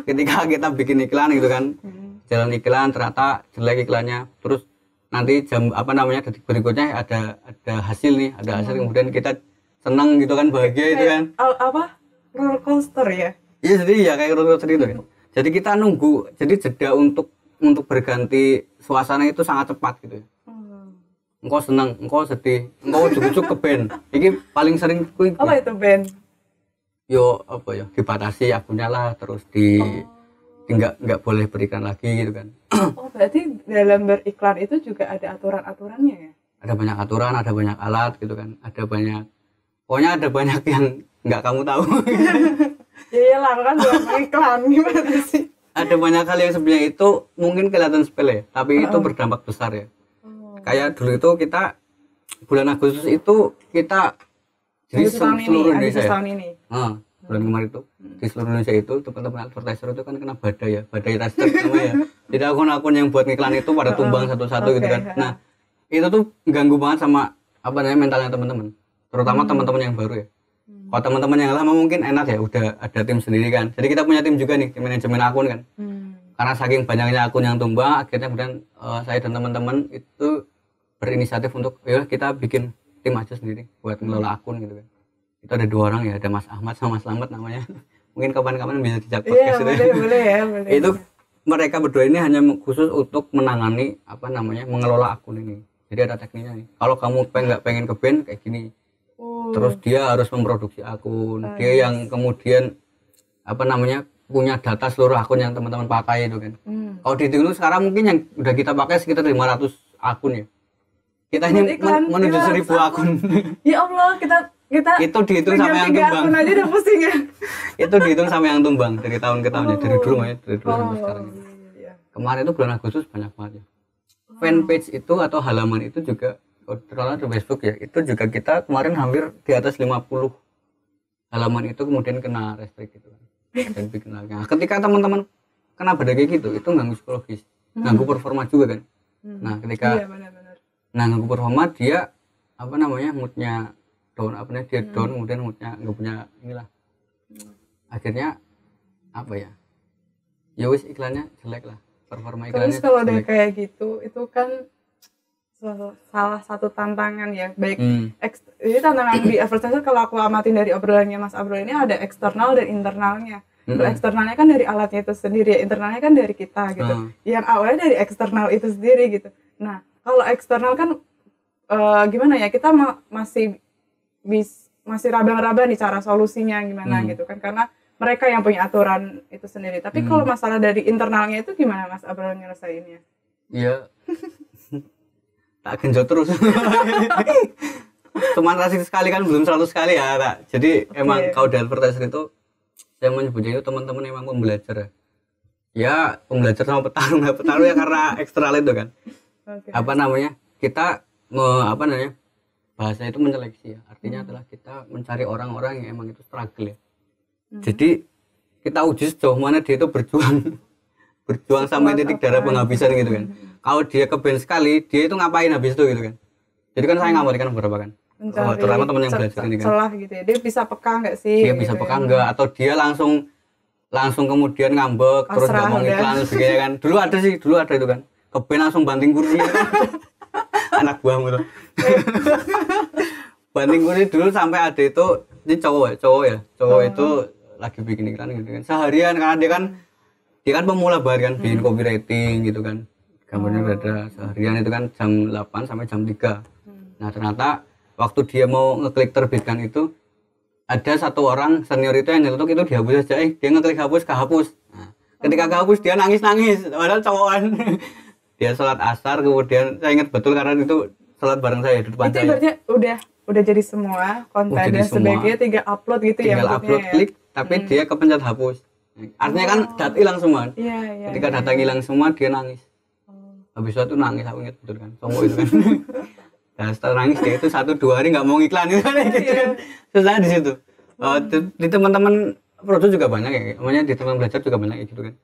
Ketika kita bikin iklan gitu kan, jalan iklan ternyata jelek iklannya, terus nanti jam apa namanya detik berikutnya ada hasil nih, ada hasil, kemudian kita senang gitu kan, bahagia itu kan. Apa? Roller coaster ya? Iya, jadi ya kayak roller coaster itu kan. Jadi kita nunggu, jadi jeda untuk berganti suasana itu sangat cepat gitu ya. Engkau senang, engkau sedih, engkau ujuk-ujuk ke band. Ini paling sering quick. Apa itu band? Yo apa ya, dibatasi akunnya lah, terus nggak boleh berikan lagi gitu kan. Oh berarti dalam beriklan itu juga ada aturan-aturannya ya? Ada banyak aturan, ada banyak alat gitu kan, ada banyak, pokoknya ada banyak yang nggak kamu tahu. Iya lah kan buat iklan gimana sih? Ada banyak hal yang sebenarnya itu mungkin kelihatan sepele, tapi itu berdampak besar ya. Kayak dulu itu kita bulan Agustus itu kita di seluruh Indonesia ya. Bulan kemarin itu di seluruh Indonesia itu teman-teman advertiser itu kan kena badai ya, badai raster namanya ya. Jadi akun-akun yang buat iklan itu pada tumbang satu-satu gitu kan. Nah itu tuh ganggu banget sama apa namanya mentalnya teman-teman, terutama teman-teman yang baru ya. Kalau teman-teman yang lama mungkin enak ya, udah ada tim sendiri kan. Jadi kita punya tim juga nih, tim manajemen akun kan. Karena saking banyaknya akun yang tumbang, akhirnya kemudian saya dan teman-teman itu berinisiatif untuk ya kita bikin tim aja sendiri buat ngelola akun gitu kan. Itu ada 2 orang ya, ada Mas Ahmad sama Mas Slamet namanya. Mungkin kapan-kapan bisa dijak podcast itu. Boleh ya, boleh. Itu mereka berdua ini hanya khusus untuk menangani apa namanya mengelola akun ini. Jadi ada tekniknya nih. Kalau kamu nggak pengen ke band kayak gini. Terus dia harus memproduksi akun. Dia yang kemudian punya data seluruh akun yang teman-teman pakai itu kan. Kalau dihitung sekarang mungkin yang udah kita pakai sekitar 500 akun ya. Kita ini menuju 1000 akun. Ya Allah, kita itu dihitung sama yang tumbang. Akun aja udah pusing ya. Itu dihitung sama yang tumbang dari tahun ke tahunnya, dari dulu sampai sekarang. Iya. Kemarin itu bulan Agustus banyak banget ya. Fanpage itu atau halaman itu juga terutama di Facebook ya, itu juga kita kemarin hampir di atas 50 halaman itu kemudian kena restrict gitu kan. Dan bikin lagi. Nah, ketika teman-teman kena badai kayak gitu, itu ganggu psikologis, ganggu performa juga kan. Nah, ketika ganggu performa dia moodnya down, dia down, kemudian moodnya nggak punya inilah. Akhirnya ya wis iklannya jelek lah, performa iklannya. Terus kalau udah kayak gitu, itu kan salah satu tantangan ya, baik ini tantangan di advertiser. Kalau aku amatin dari obrolannya Mas Abrol ini ada eksternal dan internalnya. Eksternalnya kan dari alatnya itu sendiri, internalnya kan dari kita gitu. Yang awalnya dari eksternal itu sendiri gitu. Nah, kalau eksternal kan gimana ya, kita masih raba-raba nih cara solusinya gimana gitu kan, karena mereka yang punya aturan itu sendiri. Tapi kalau masalah dari internalnya itu gimana Mas Abrol nyelesainnya? Iya. Tak genjot terus. Cuman rasih sekali kan belum 100 kali ya, Kak. Jadi emang kalau di advertiser itu saya menyebutnya itu teman-teman emang pembelajar ya. Ya pembelajar sama petarung ya karena eksternal itu kan. Kita bahasa itu menyeleksi ya. Artinya adalah kita mencari orang-orang yang emang itu struggle ya. Jadi kita uji sejauh mana dia itu berjuang sampai titik darah penghabisan gitu kan. Kalau dia keben sekali, dia itu ngapain habis itu gitu kan. Jadi kan saya ngamatikan beberapa kan. Terutama teman yang belajar ini kan. Celah gitu ya. Dia bisa peka nggak sih? Dia bisa peka nggak, atau dia langsung kemudian ngambek, terus nggak mau iklan sebagainya kan. Dulu ada itu kan. Keben langsung banting kursi. Anak buahmu tuh. Banting kursi dulu sampai ada itu, ini cowok itu lagi bikin iklan gitu kan. Seharian karena dia kan pemula banget kan, bikin copywriting gitu kan. Gambarnya berada seharian itu kan jam 8 sampai jam 3. Nah, ternyata waktu dia mau ngeklik terbitkan itu ada satu orang senior itu yang nyelutuk itu dihapus aja, dia ngeklik hapus, kehapus. Nah, ketika kehapus dia nangis padahal cowokan. Dia sholat asar, kemudian saya ingat betul karena itu sholat bareng saya di depan saya. Itu berarti udah jadi semua kontennya sebagai tinggal upload gitu ya. Tinggal upload klik, tapi dia kepencet hapus. Artinya kan data hilang semua. Ketika data hilang semua dia nangis. Habis itu nangis, aku ingat betul kan, cowok itu kan. Dan setelah nangis dia itu 1-2 hari nggak mau iklan itu kan gitu kan. Susah di situ. Di teman-teman produk juga banyak ya, namanya di teman belajar juga banyak gitu kan.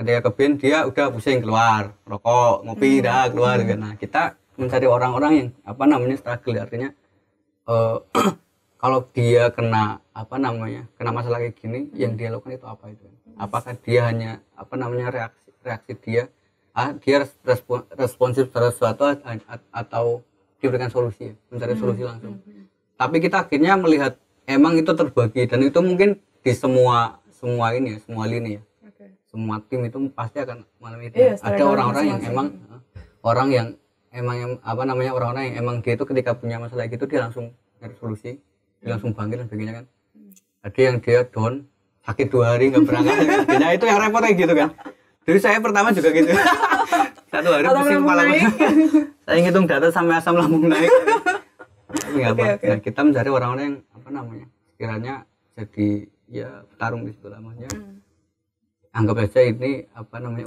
Ketika keben dia udah pusing keluar, rokok, ngopi dah keluar gitu. Nah, kita mencari orang-orang yang struggle, artinya kalau dia kena masalah kayak gini, yang dia lakukan itu apa itu kan? Apakah dia hanya reaksi dia responsif terhadap sesuatu atau diberikan solusi, mencari solusi langsung. Tapi kita akhirnya melihat emang itu terbagi, dan itu mungkin di semua lini ya. Semua tim itu pasti akan mengalami itu. Ada orang-orang yang emang orang-orang yang emang dia itu ketika punya masalah gitu dia langsung nyari solusi, dia langsung bangkit dan sebagainya kan. Ada yang dia down, sakit 2 hari nggak berangkat, nah itu yang repot kayak gitu kan. Jadi saya pertama juga gitu. 1 hari pusing kepala. Saya ngitung data sampai asam lambung naik. Tapi nggak apa. Nah, kita mencari orang-orang yang sekiranya jadi ya petarung di situ namanya. Anggap aja ini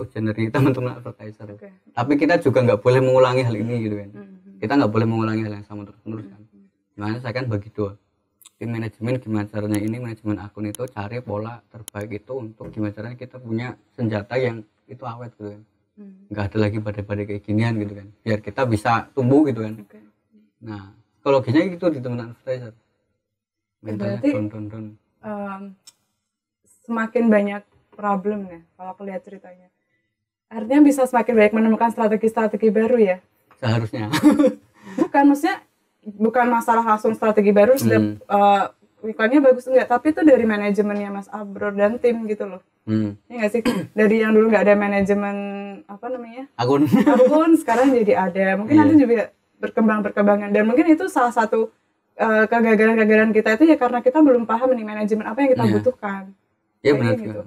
ujian dari teman-teman advertiser. Tapi kita juga nggak boleh mengulangi hal ini gitu kan. Kita nggak boleh mengulangi hal yang sama terus kan. Makanya saya kan bagi 2. Tim manajemen gimana caranya manajemen akun itu cari pola terbaik itu untuk gimana caranya kita punya senjata yang itu awet gitu kan. Nggak ada lagi badai-badai kayak ginian gitu kan. Biar kita bisa tumbuh gitu kan. Nah, psikologinya gitu di teman advertiser. Berarti semakin banyak problem ya kalau aku lihat ceritanya. Artinya bisa semakin banyak menemukan strategi-strategi baru ya. Seharusnya. Bukan masalah langsung strategi baru iklannya bagus enggak, tapi itu dari manajemennya Mas Abrol dan tim gitu loh. Ini enggak sih, dari yang dulu nggak ada manajemen akun sekarang jadi ada, mungkin nanti juga berkembang dan mungkin itu salah satu kegagalan-kegagalan kita itu ya karena kita belum paham nih manajemen apa yang kita Iya. butuhkan. Ya Kayak benar gitu. juga.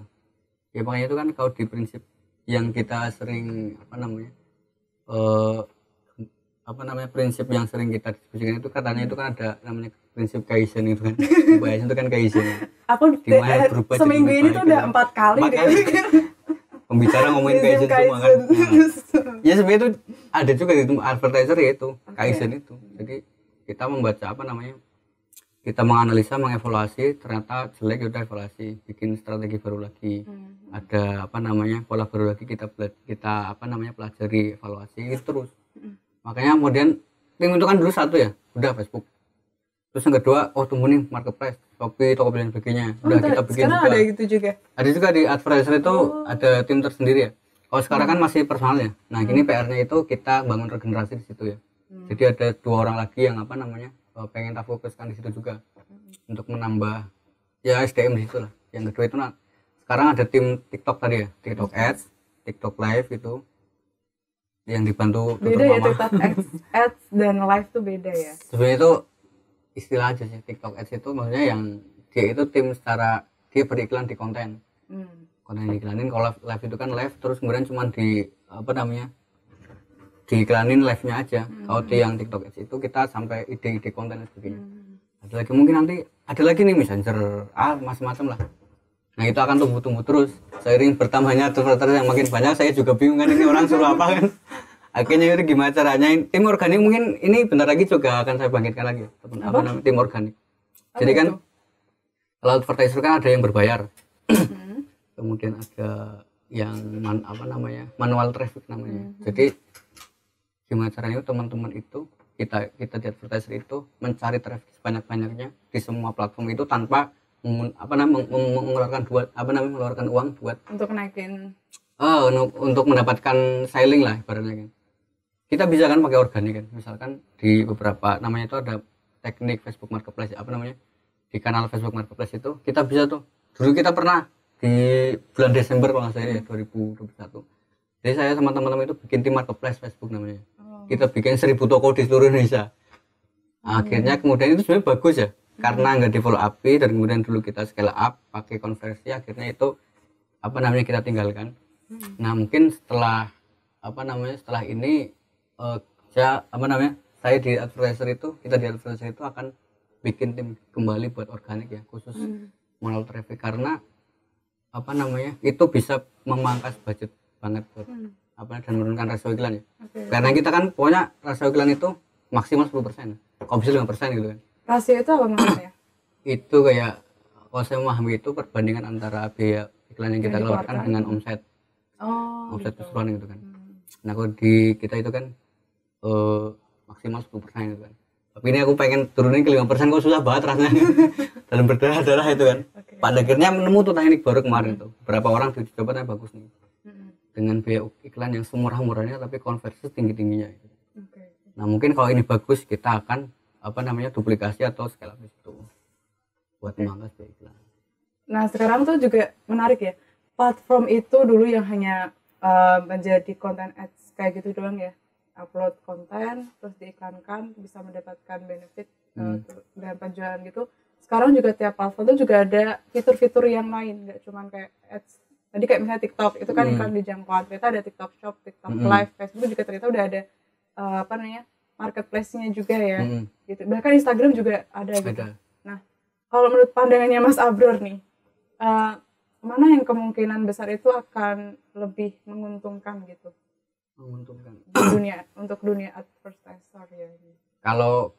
Ya makanya itu kan kalau di prinsip yang kita sering prinsip yang sering kita diskusikan itu katanya itu kan ada namanya prinsip Kaizen itu kan. Kaizen itu kan Kaizen. Aku Dimana berubah jadi seminggu ini lebih tuh baik, udah gitu. 4 kali Empat deh. kali. Pembicara ngomongin Kaizen semua kan. Nah, ya sebenarnya itu ada juga itu advertiser ya itu Kaizen itu. Jadi kita membaca kita menganalisa, mengevaluasi, ternyata jelek udah evaluasi, bikin strategi baru lagi. Ada pola baru lagi kita pelajari, evaluasi gitu terus. Makanya kemudian tim itu kan dulu satu ya, udah Facebook. Terus yang kedua, tumbuh nih marketplace, Shopee, Tokopedia dan sebagainya. Udah kita bikin sekarang juga. ada gitu juga. Ada juga di advertiser itu ada tim tersendiri ya. Kalau sekarang kan masih personal ya. Nah, gini PR-nya itu kita bangun regenerasi di situ ya. Jadi ada 2 orang lagi yang pengen tak fokuskan di situ juga untuk menambah ya SDM di situ lah. Yang kedua itu sekarang ada tim TikTok tadi ya, TikTok Ads, TikTok Live itu yang dibantu Beda ya TikTok Ads dan Live tuh beda ya. Sebenarnya itu istilah aja sih. TikTok Ads itu maksudnya yang dia itu tim secara dia beriklan di konten. Konten yang diiklanin. Kalau live itu kan live terus kemudian cuma diiklanin live-nya aja. Kalau di yang TikTok Ads itu kita sampai ide-ide konten dan sebagainya. Ada lagi mungkin nanti ada lagi nih Messenger macam-macam lah. Nah itu akan tumbuh terus seiring bertambahnya advertiser yang makin banyak. Saya juga bingung kan ini orang suruh apa kan. Akhirnya itu gimana caranya tim organik mungkin ini bentar lagi juga akan saya bangkitkan lagi tim organik. Jadi kan kalau advertiser kan ada yang berbayar. Kemudian ada yang manual traffic namanya. Jadi gimana caranya teman-teman itu kita di advertiser itu mencari traffic sebanyak-banyaknya di semua platform itu tanpa mengeluarkan uang buat untuk naikin untuk mendapatkan selling lah ibaratnya kan. Kita bisa kan pakai organik kan, misalkan di beberapa namanya itu ada teknik Facebook Marketplace di kanal Facebook Marketplace itu kita bisa tuh. Dulu kita pernah di bulan Desember kalau nggak salah ya 2021. Jadi saya sama teman-teman itu bikin tim Marketplace Facebook namanya. Kita bikin 1000 toko di seluruh Indonesia. Akhirnya kemudian itu sebenarnya bagus ya, karena nggak di follow up dan kemudian dulu kita scale up pakai konversi, akhirnya itu kita tinggalkan. Nah mungkin setelah ini saya di advertiser itu akan bikin tim kembali buat organik ya, khusus manual traffic, karena itu bisa memangkas budget banget buat dan menurunkan rasio iklan ya. Karena kita kan pokoknya rasio iklan itu maksimal 10%, kalau bisa 5% gitu kan. Rasio itu apa maksudnya? Itu kayak kalau saya memahami itu perbandingan antara biaya iklan yang kita keluarkan dengan omset. Omset keseluruhan gitu kan. Nah kalau di kita itu kan maksimal 10% gitu kan. Tapi ini aku pengen turunin ke 5%, kok susah banget rasanya. Dalam berdarah-darah itu kan. Pada akhirnya menemu tuh teknik baru kemarin tuh. Beberapa orang dicoba yang bagus nih. Dengan biaya iklan yang semurah-murahnya tapi konversi tinggi-tingginya. Nah mungkin kalau ini bagus kita akan duplikasi atau scale up itu buat memangkas biaya iklan. Nah sekarang tuh juga menarik ya, platform itu dulu yang hanya menjadi konten ads kayak gitu doang ya, upload konten terus diiklankan bisa mendapatkan benefit dan penjualan gitu. Sekarang juga tiap platform itu juga ada fitur-fitur yang lain, nggak cuma kayak ads. Tadi kayak misalnya TikTok itu kan iklan di jangkauan, ternyata ada TikTok Shop, TikTok Live, Facebook juga ternyata udah ada marketplace-nya juga ya, gitu. Bahkan Instagram juga ada gitu. Nah, kalau menurut pandangannya Mas Abror nih, mana yang kemungkinan besar itu akan lebih menguntungkan gitu? Menguntungkan. Untuk dunia advertiser ya. Kalau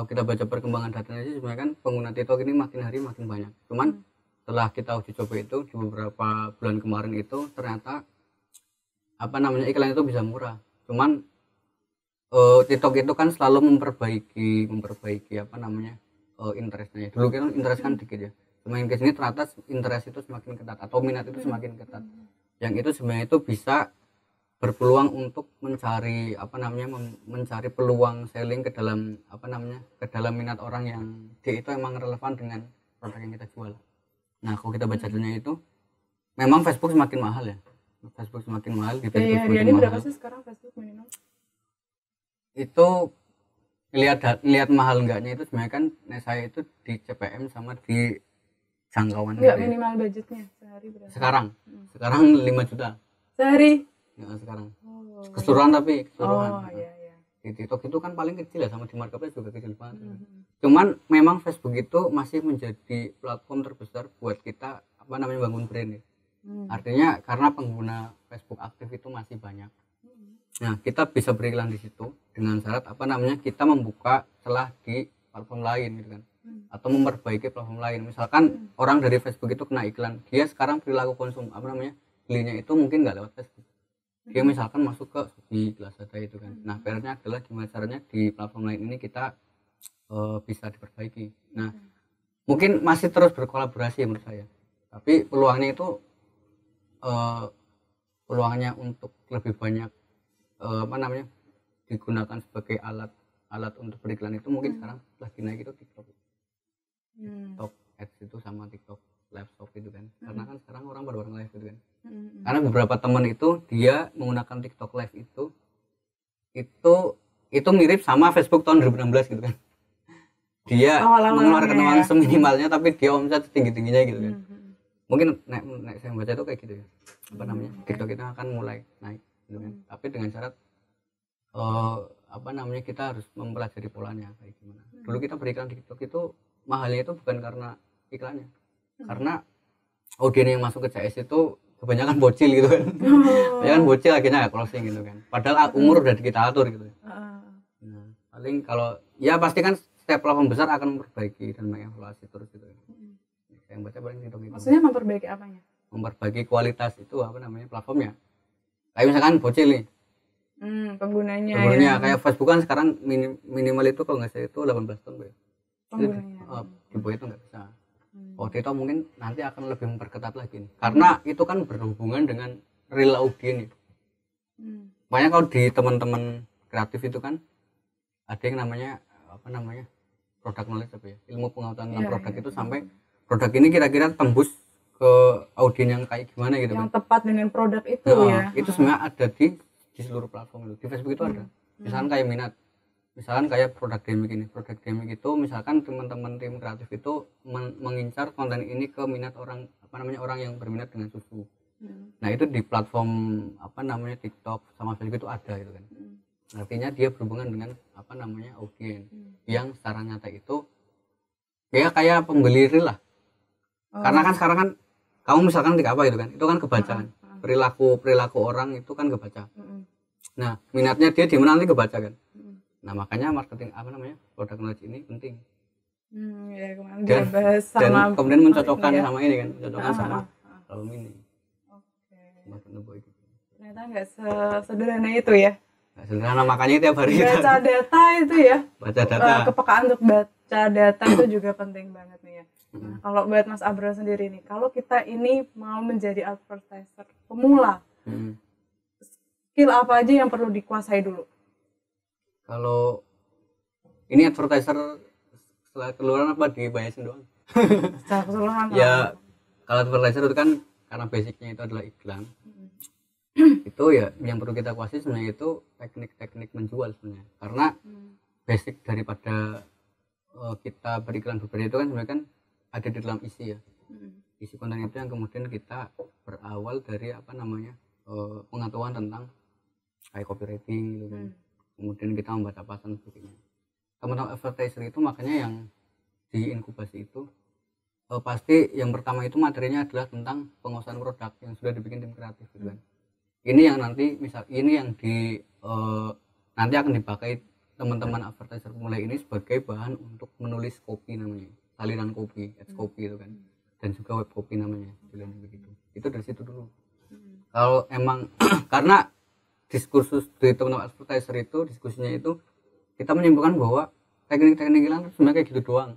kita baca perkembangan datanya sih sebenarnya kan pengguna TikTok ini makin hari makin banyak. Cuman setelah kita uji coba itu di beberapa bulan kemarin itu ternyata iklan itu bisa murah. Cuman TikTok itu kan selalu memperbaiki interestnya. Dulu kan interest kan dikit ya. Semakin ke sini ternyata interest itu semakin ketat atau minat itu semakin ketat. Yang itu sebenarnya itu bisa berpeluang untuk mencari mencari peluang selling ke dalam ke dalam minat orang yang dia itu emang relevan dengan produk yang kita jual. Nah kalau kita baca dulunya itu memang Facebook semakin mahal ya. Facebook semakin mahal di Facebook semakin mahal. Berapa sih sekarang Facebook minimal? Itu lihat mahal enggaknya itu sebenarnya kan saya itu di CPM sama di jangkauan Enggak, gitu ya. minimal budgetnya sehari berapa? Sekarang 5 juta Sehari? ya, sekarang Oh. keseluruhan, tapi keseluruhan. Oh iya iya. Di TikTok itu kan paling kecil ya, sama di marketplace juga kecil banget. Cuman memang Facebook itu masih menjadi platform terbesar buat kita apa namanya bangun brand ya. Artinya karena pengguna Facebook aktif itu masih banyak. Nah, kita bisa beriklan di situ dengan syarat apa namanya kita membuka celah di platform lain gitu kan. Atau memperbaiki platform lain. Misalkan orang dari Facebook itu kena iklan, dia sekarang perilaku konsum apa namanya belinya itu mungkin nggak lewat Facebook. Dia misalkan masuk ke Shopee, Lazada itu kan. Nah, PR-nya adalah gimana caranya di platform lain ini kita bisa diperbaiki. Nah, mungkin masih terus berkolaborasi menurut saya. Tapi peluangnya itu peluangnya untuk lebih banyak apa namanya digunakan sebagai alat untuk beriklan itu mungkin sekarang lagi naik itu TikTok. TikTok Ads itu sama TikTok Live Shop itu kan. Karena kan sekarang orang pada orang live gitu kan. Karena beberapa teman itu dia menggunakan TikTok Live itu mirip sama Facebook tahun 2016 gitu kan. Dia mengeluarkan uang seminimalnya tapi dia omset setinggi-tingginya gitu kan. Mungkin nek saya baca itu kayak gitu ya. Apa namanya? TikTok itu akan mulai naik gitu kan. Tapi dengan syarat apa namanya kita harus mempelajari polanya kayak gimana. Dulu kita beriklan di TikTok itu mahalnya itu bukan karena iklannya. Karena audien yang masuk ke CS itu kebanyakan bocil gitu kan. Kebanyakan bocil akhirnya ya closing gitu kan. Padahal umur udah kita atur gitu. Nah, paling kalau ya pasti kan setiap platform besar akan memperbaiki dan mengevaluasi terus gitu. Saya baca paling TikTok itu. Maksudnya memperbaiki apanya? Memperbaiki kualitas itu apa namanya platformnya. Kayak misalkan bocil nih. Penggunanya ya. Kayak Facebook kan sekarang minimal itu kalau nggak salah itu 18 tahun ya. Penggunanya. Di bawah itu nggak bisa. TikTok mungkin nanti akan lebih memperketat lagi nih. Karena itu kan berhubungan dengan real audience itu. Banyak kalau di teman-teman kreatif itu kan ada yang namanya apa namanya product knowledge apa ya, ilmu pengetahuan tentang produk itu sampai produk ini kira-kira tembus ke audiens yang kayak gimana gitu yang kan. Tepat dengan produk itu ya. Itu sebenarnya ada di seluruh platform itu. Di Facebook itu ada. Misalkan kayak minat. Misalkan kayak produk gaming ini. Produk gaming itu misalkan teman-teman tim kreatif itu mengincar konten ini ke minat orang apa namanya orang yang berminat dengan susu. Nah, itu di platform apa namanya TikTok sama Facebook itu ada gitu kan. Artinya dia berhubungan dengan apa namanya audiens yang secara nyata itu ya kayak pembeli real lah. Karena kan sekarang kan kamu misalkan ketik apa gitu kan, itu kan kebaca kan. Perilaku orang itu kan kebaca. Nah, minatnya dia di mana nanti kebaca kan. Nah, makanya marketing apa namanya product knowledge ini penting. Ya kemarin dia bahas sama dan kemudian mencocokkan sama ini kan, mencocokkan sama album ini. Ternyata nggak sederhana itu ya. Nggak sederhana, makanya tiap hari baca data itu ya. Baca data. Kepekaan untuk baca data itu juga penting banget nih ya. Nah, kalau buat Mas Abra sendiri nih, kalau kita ini mau menjadi advertiser pemula, skill apa aja yang perlu dikuasai dulu? Kalau ini advertiser setelah keluaran apa dibayasin doang? Secara keseluruhan. Ya, kalau advertiser itu kan karena basicnya itu adalah iklan. Itu ya yang perlu kita kuasai sebenarnya itu teknik-teknik menjual sebenarnya. Karena basic daripada kita beriklan berbeda itu kan sebenarnya kan ada di dalam isi ya. Isi konten itu yang kemudian kita berawal dari apa namanya pengetahuan tentang kayak copywriting gitu kan. Kemudian kita membaca pasan sebagainya. Teman-teman advertiser itu makanya yang di inkubasi itu pasti yang pertama itu materinya adalah tentang penguasaan produk yang sudah dibikin tim kreatif gitu kan. Ini yang nanti misal ini yang di nanti akan dipakai teman-teman advertiser mulai ini sebagai bahan untuk menulis copy namanya, salinan copy, ads copy itu kan, dan juga web copy namanya, begitu. Itu dari situ dulu. Kalau emang karena diskursus dari teman-teman advertiser itu diskusinya itu kita menyimpulkan bahwa teknik-teknik iklan sebenarnya kayak gitu doang.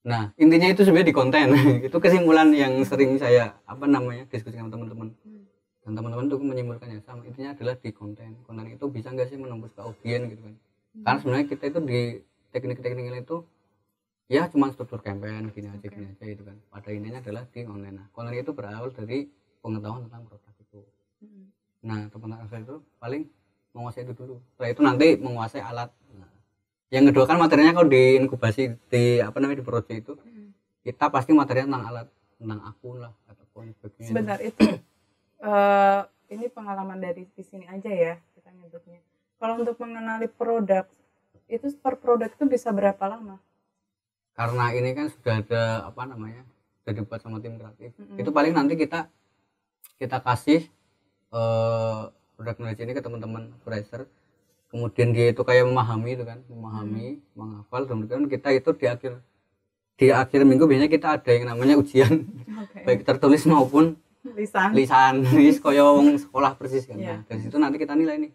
Nah, intinya itu sebenarnya di konten. Itu kesimpulan yang sering saya apa namanya diskusi sama teman-teman. Dan teman-teman itu menyimpulkannya sama, intinya adalah di konten itu bisa nggak sih menembus ke audiens gitu kan. Karena sebenarnya kita itu di teknik-teknik itu ya cuma struktur campaign gini aja gitu kan. Pada intinya adalah di konten. Nah, konten itu berawal dari pengetahuan tentang produk itu. Nah, teman-teman itu paling menguasai itu dulu, setelah itu nanti menguasai alat. Nah, Yang kedua kan materinya kalau di inkubasi di apa namanya di projo itu kita pasti materinya tentang alat, tentang akun lah ataupun sebagainya. Sebentar itu ini pengalaman dari di sini aja ya kita nyebutnya. Kalau untuk mengenali produk itu per produk itu bisa berapa lama? Karena ini kan sudah ada apa namanya sudah dibuat sama tim kreatif. Itu paling nanti kita kasih produk knowledge ini ke teman-teman freelancer, kemudian dia itu kayak memahami itu kan, menghafal, kemudian kita itu di akhir minggu biasanya kita ada yang namanya ujian, baik tertulis maupun lisan koyo wong sekolah persis kan. Nah, dari situ nanti kita nilai nih,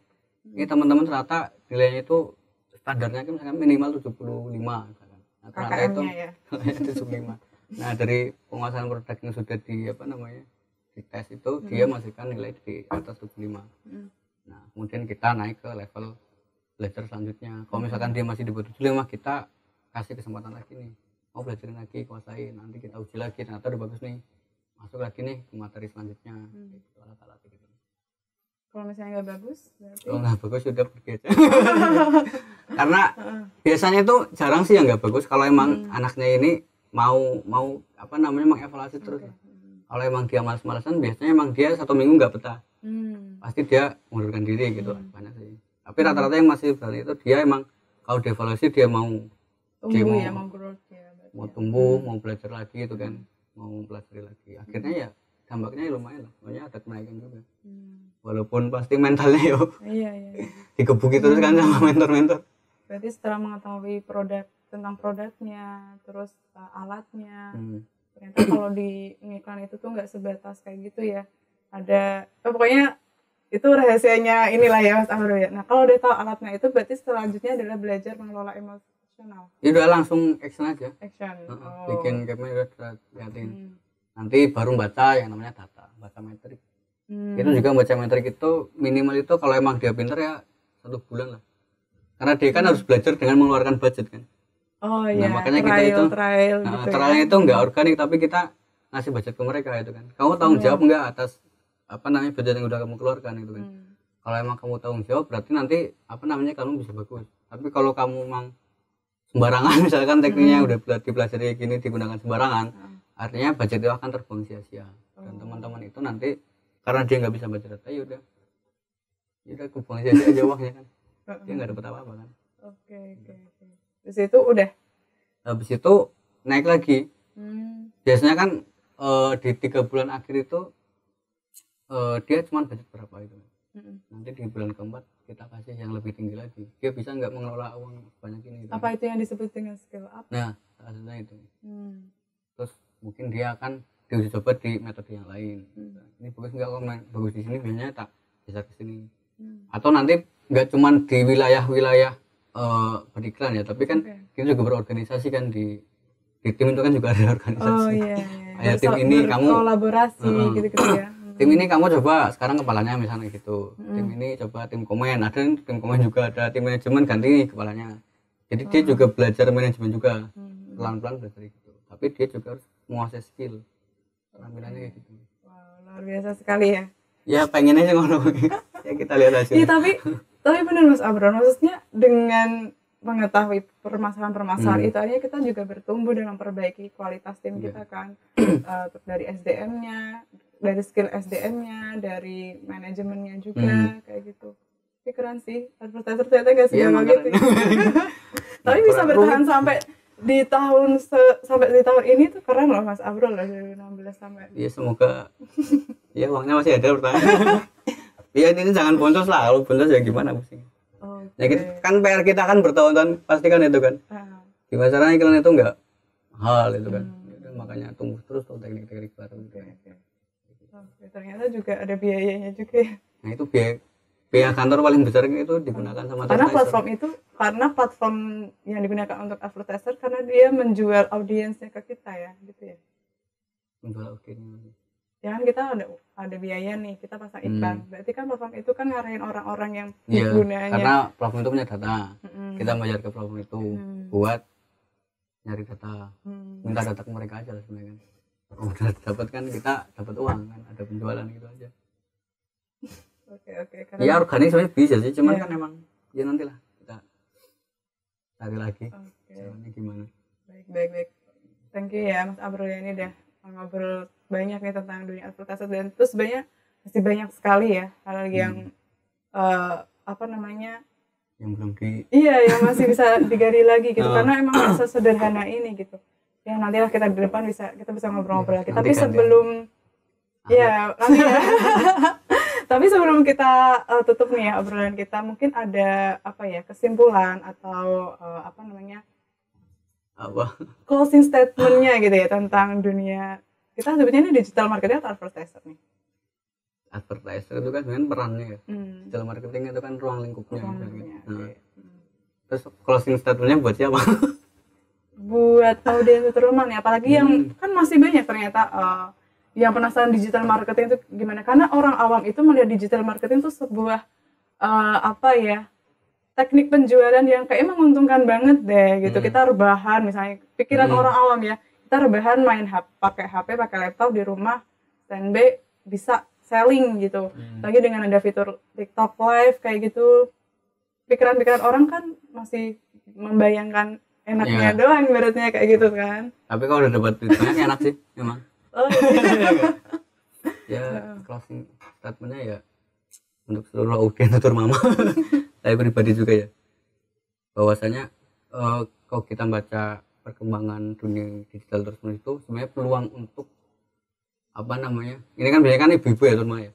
ini teman-teman ternyata nilainya itu standarnya kan misalkan minimal 75 misalkan. Nah, ternyata itu ya. 75. Nah, dari penguasaan produk yang sudah di apa namanya di tes itu dia masukkan nilai di atas 75. Nah, kemudian kita naik ke level belajar selanjutnya. Kalau misalkan dia masih di bawah 75, kita kasih kesempatan lagi nih, mau belajar lagi, kuasai, nanti kita uji lagi, ternyata udah bagus nih, masuk lagi nih ke materi selanjutnya. Gitu, alat-alat gitu. Kalau misalnya nggak bagus, berarti kalau nggak bagus sudah pergi aja. Karena biasanya itu jarang sih yang nggak bagus kalau emang anaknya ini mau apa namanya mengevaluasi terus. Kalau emang dia malas-malasan, biasanya emang dia 1 minggu nggak betah, pasti dia mengundurkan diri gitu. Banyak sih, tapi rata-rata yang masih berani itu dia emang kalau dievaluasi dia mau tumbuh ya, mau growth ya, mau tumbuh, mau belajar lagi itu kan, mau pelajari lagi. Akhirnya ya dampaknya lumayan lah, makanya ada kenaikan juga. Walaupun pasti mentalnya iya. dikebuki terus kan sama mentor-mentor. Berarti setelah mengetahui tentang produknya, terus alatnya, ternyata kalau di iklan itu tuh nggak sebatas kayak gitu ya. Ada pokoknya itu rahasianya inilah ya Mas Amro ya. Nah, kalau udah tahu alatnya itu berarti selanjutnya adalah belajar mengelola emosional. Ya udah langsung action aja. Bikin capnya udah liatin. Nanti baru baca yang namanya baca metrik. Itu juga baca metrik itu minimal itu kalau emang dia pinter ya 1 bulan lah. Karena dia kan harus belajar dengan mengeluarkan budget kan. Oh iya. Nah, makanya kita itu trial gitu. Trialnya itu enggak organik, tapi kita ngasih budget ke mereka itu kan. Kamu tanggung jawab enggak atas apa namanya budget yang udah kamu keluarkan itu kan. Kalau emang kamu tanggung jawab berarti nanti apa namanya kamu bisa bagus. Tapi kalau kamu emang sembarangan misalkan tekniknya udah dipelajari gini digunakan sembarangan, artinya budget itu akan terbuang sia-sia. Dan teman-teman itu nanti karena dia nggak bisa baca data, ya udah kebuang sia-sia aja uangnya kan. Dia nggak dapat apa-apa kan. Oke. Terus itu udah. Habis itu naik lagi. Biasanya kan di 3 bulan akhir itu dia cuma budget berapa itu. Nanti di bulan keempat kita kasih yang lebih tinggi lagi. Dia bisa nggak mengelola uang sebanyak ini. Apa itu yang disebut dengan skill up? Nah, salah itu. Terus mungkin dia akan diuji coba di metode yang lain. Ini bagus nggak, kalau bagus di sini biasanya tak bisa ke sini. Atau nanti nggak cuma di wilayah beriklan ya, tapi kan kita juga berorganisasi kan di tim itu kan juga ada organisasi. Oh iya. Kayak tim ini kamu kolaborasi gitu ya. Tim ini kamu coba sekarang kepalanya misalnya gitu. Tim ini coba tim komen, ada tim komen juga, ada tim manajemen ganti kepalanya. Jadi dia juga belajar manajemen juga, pelan-pelan belajar gitu. Tapi dia juga harus menguasai skill penampilannya kayak gitu. Wow, luar biasa sekali ya. Ya pengennya sih ngono. Ya kita lihat hasilnya. Iya tapi benar Mas Abron, maksudnya dengan mengetahui permasalahan-permasalahan itu akhirnya kita juga bertumbuh dan memperbaiki kualitas tim kita kan. Dari SDM-nya, dari skill SDM-nya, dari manajemennya juga kayak gitu. Tapi keren sih, advertiser ternyata nggak segampang gitu. Tapi bisa bertahan sampai di tahun ini tuh keren loh Mas Abrol lah, dari 2016 sampai. Iya semoga ya uangnya masih ada bertahan. Iya ini jangan boncos lah, kalau boncos ya gimana pusing. Ya kita, kan PR kita kan bertahun-tahun pasti kan itu kan. Gimana caranya iklan itu enggak mahal itu kan. Makanya tumbuh terus tuh teknik-teknik baru gitu. Ternyata juga ada biayanya juga ya. Nah itu biaya kantor paling besar itu digunakan sama karena platform yang digunakan untuk advertiser karena dia menjual audiensnya ke kita ya gitu ya. Menjual audiensnya. Ya kan kita ada biaya nih, kita pasang iklan. Berarti kan platform itu kan ngarahin orang-orang yang gunanya. Karena platform itu punya data. Kita bayar ke platform itu buat nyari data. Minta data ke mereka aja lah sebenarnya. Udah dapat kan kita dapat uang kan, ada penjualan gitu aja. Oke. Ya organik sebenarnya bisa sih, cuman kan emang ya nantilah kita cari lagi Oke. jalannya gimana. Baik. Thank you ya Mas Abrul, ini udah ngobrol banyak nih tentang dunia advertising, dan terus masih banyak sekali ya hal yang apa namanya, yang belum di iya yang masih bisa digali lagi gitu, karena emang nggak sesederhana ini gitu. Ya nantilah kita di depan kita bisa ngobrol-ngobrol lagi. Tapi sebelum nanti ya. Tapi sebelum kita tutup nih ya obrolan kita, mungkin ada apa ya, kesimpulan atau apa namanya, closing statement-nya gitu ya tentang dunia kita sebetulnya ini digital marketing atau advertiser nih? Advertiser itu kan sebenarnya perannya ya. Digital marketing itu kan ruang lingkupnya. Terus closing statement-nya buat siapa? Buat audiens tuturmama nih, apalagi yang kan masih banyak ternyata yang penasaran digital marketing itu gimana, karena orang awam itu melihat digital marketing itu sebuah apa ya, teknik penjualan yang kayak menguntungkan banget deh gitu. Kita rebahan misalnya, pikiran orang awam ya, kita rebahan main pakai HP, pakai laptop di rumah, standby bisa selling gitu. Lagi dengan ada fitur TikTok Live kayak gitu, pikiran orang kan masih membayangkan enaknya doang ibaratnya kayak gitu kan. Tapi kalau udah dapat duitnya enak sih memang. Ya closing statementnya ya untuk seluruh audiens tuturmama, saya pribadi juga ya, bahwasanya kalau kita baca perkembangan dunia digital terus itu sebenarnya peluang untuk apa namanya, ini kan biasanya kan ibu-ibu ya terutama ya,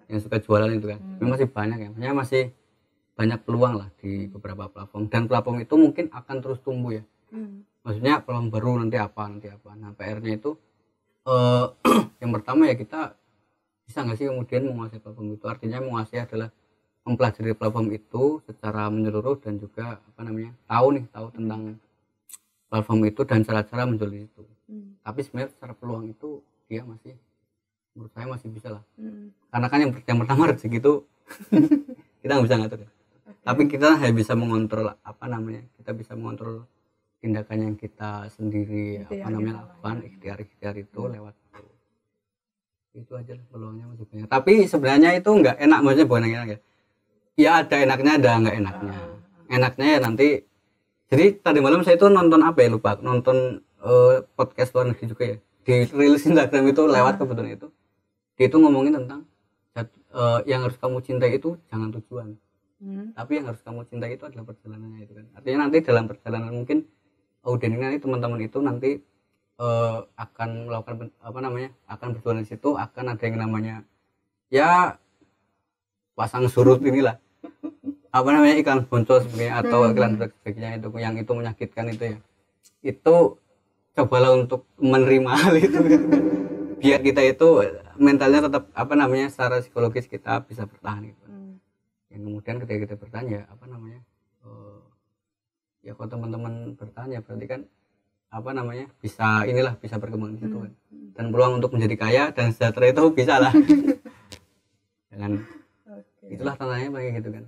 yang suka jualan itu kan, memang masih banyak ya, maksudnya masih banyak peluang lah di beberapa platform, dan platform itu mungkin akan terus tumbuh ya. Maksudnya peluang baru nanti apa. Nah PR-nya itu yang pertama ya, kita bisa nggak sih kemudian menguasai platform itu. Artinya menguasai adalah mempelajari platform itu secara menyeluruh dan juga apa namanya, tahu tentang platform itu dan cara-cara menjual itu. Tapi sebenarnya secara peluang itu dia masih, menurut saya masih bisa lah. Karena kan yang pertama rezeki itu kita nggak bisa ngatur ya. Tapi kita hanya bisa mengontrol apa namanya, kita bisa mengontrol tindakan yang kita sendiri apa namanya lakukan, ikhtiar itu lewat itu aja lah, peluangnya masih banyak. Tapi sebenarnya itu nggak enak, maksudnya bukan enak ya. Ya ada enaknya, ada nggak enaknya. Enaknya ya nanti. Jadi tadi malam saya itu nonton apa ya, lupa, nonton podcast luar negeri juga ya. Di rilis Instagram itu lewat kebetulan itu. Dia itu ngomongin tentang yang harus kamu cintai itu jangan tujuan. Tapi yang harus kamu cintai itu adalah perjalanannya itu kan. Artinya nanti dalam perjalanan mungkin audiens nanti teman-teman itu nanti akan melakukan apa namanya, akan berjualan di situ, akan ada yang namanya ya pasang surut inilah apa namanya, iklan boncos sebagainya atau iklan sebagainya itu yang itu menyakitkan itu ya. Itu cobalah untuk menerima hal itu biar kita itu mentalnya tetap apa namanya, secara psikologis kita bisa bertahan gitu. Yang kemudian ketika kita bertanya apa namanya, ya kalau teman-teman bertanya berarti kan apa namanya, bisa inilah, bisa berkembang di situ kan. Dan peluang untuk menjadi kaya dan sejahtera itu bisa lah. Dengan itulah tantangannya kayak gitu kan.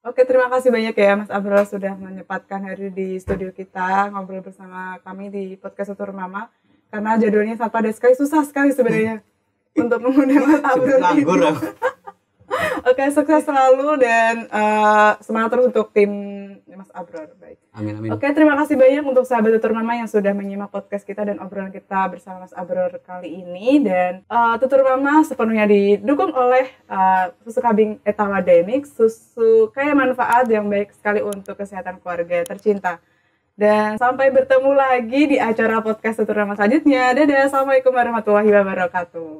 Oke, terima kasih banyak ya Mas Abrul sudah menyempatkan hadir di studio kita ngobrol bersama kami di podcast Tuturmama, karena jadwalnya sangat padat sekali, susah sekali sebenarnya untuk mengundang Mas Abrul. Oke, sukses selalu dan semangat terus untuk tim Mas Abrul. Baik. Amin. Oke, terima kasih banyak untuk sahabat Tuturmama yang sudah menyimak podcast kita dan obrolan kita bersama Mas Abrul kali ini. Dan Tuturmama sepenuhnya didukung oleh susu kambing Etawa Demix, susu kaya manfaat yang baik sekali untuk kesehatan keluarga tercinta. Dan sampai bertemu lagi di acara podcast Tuturmama selanjutnya. Dadah, assalamualaikum warahmatullahi wabarakatuh.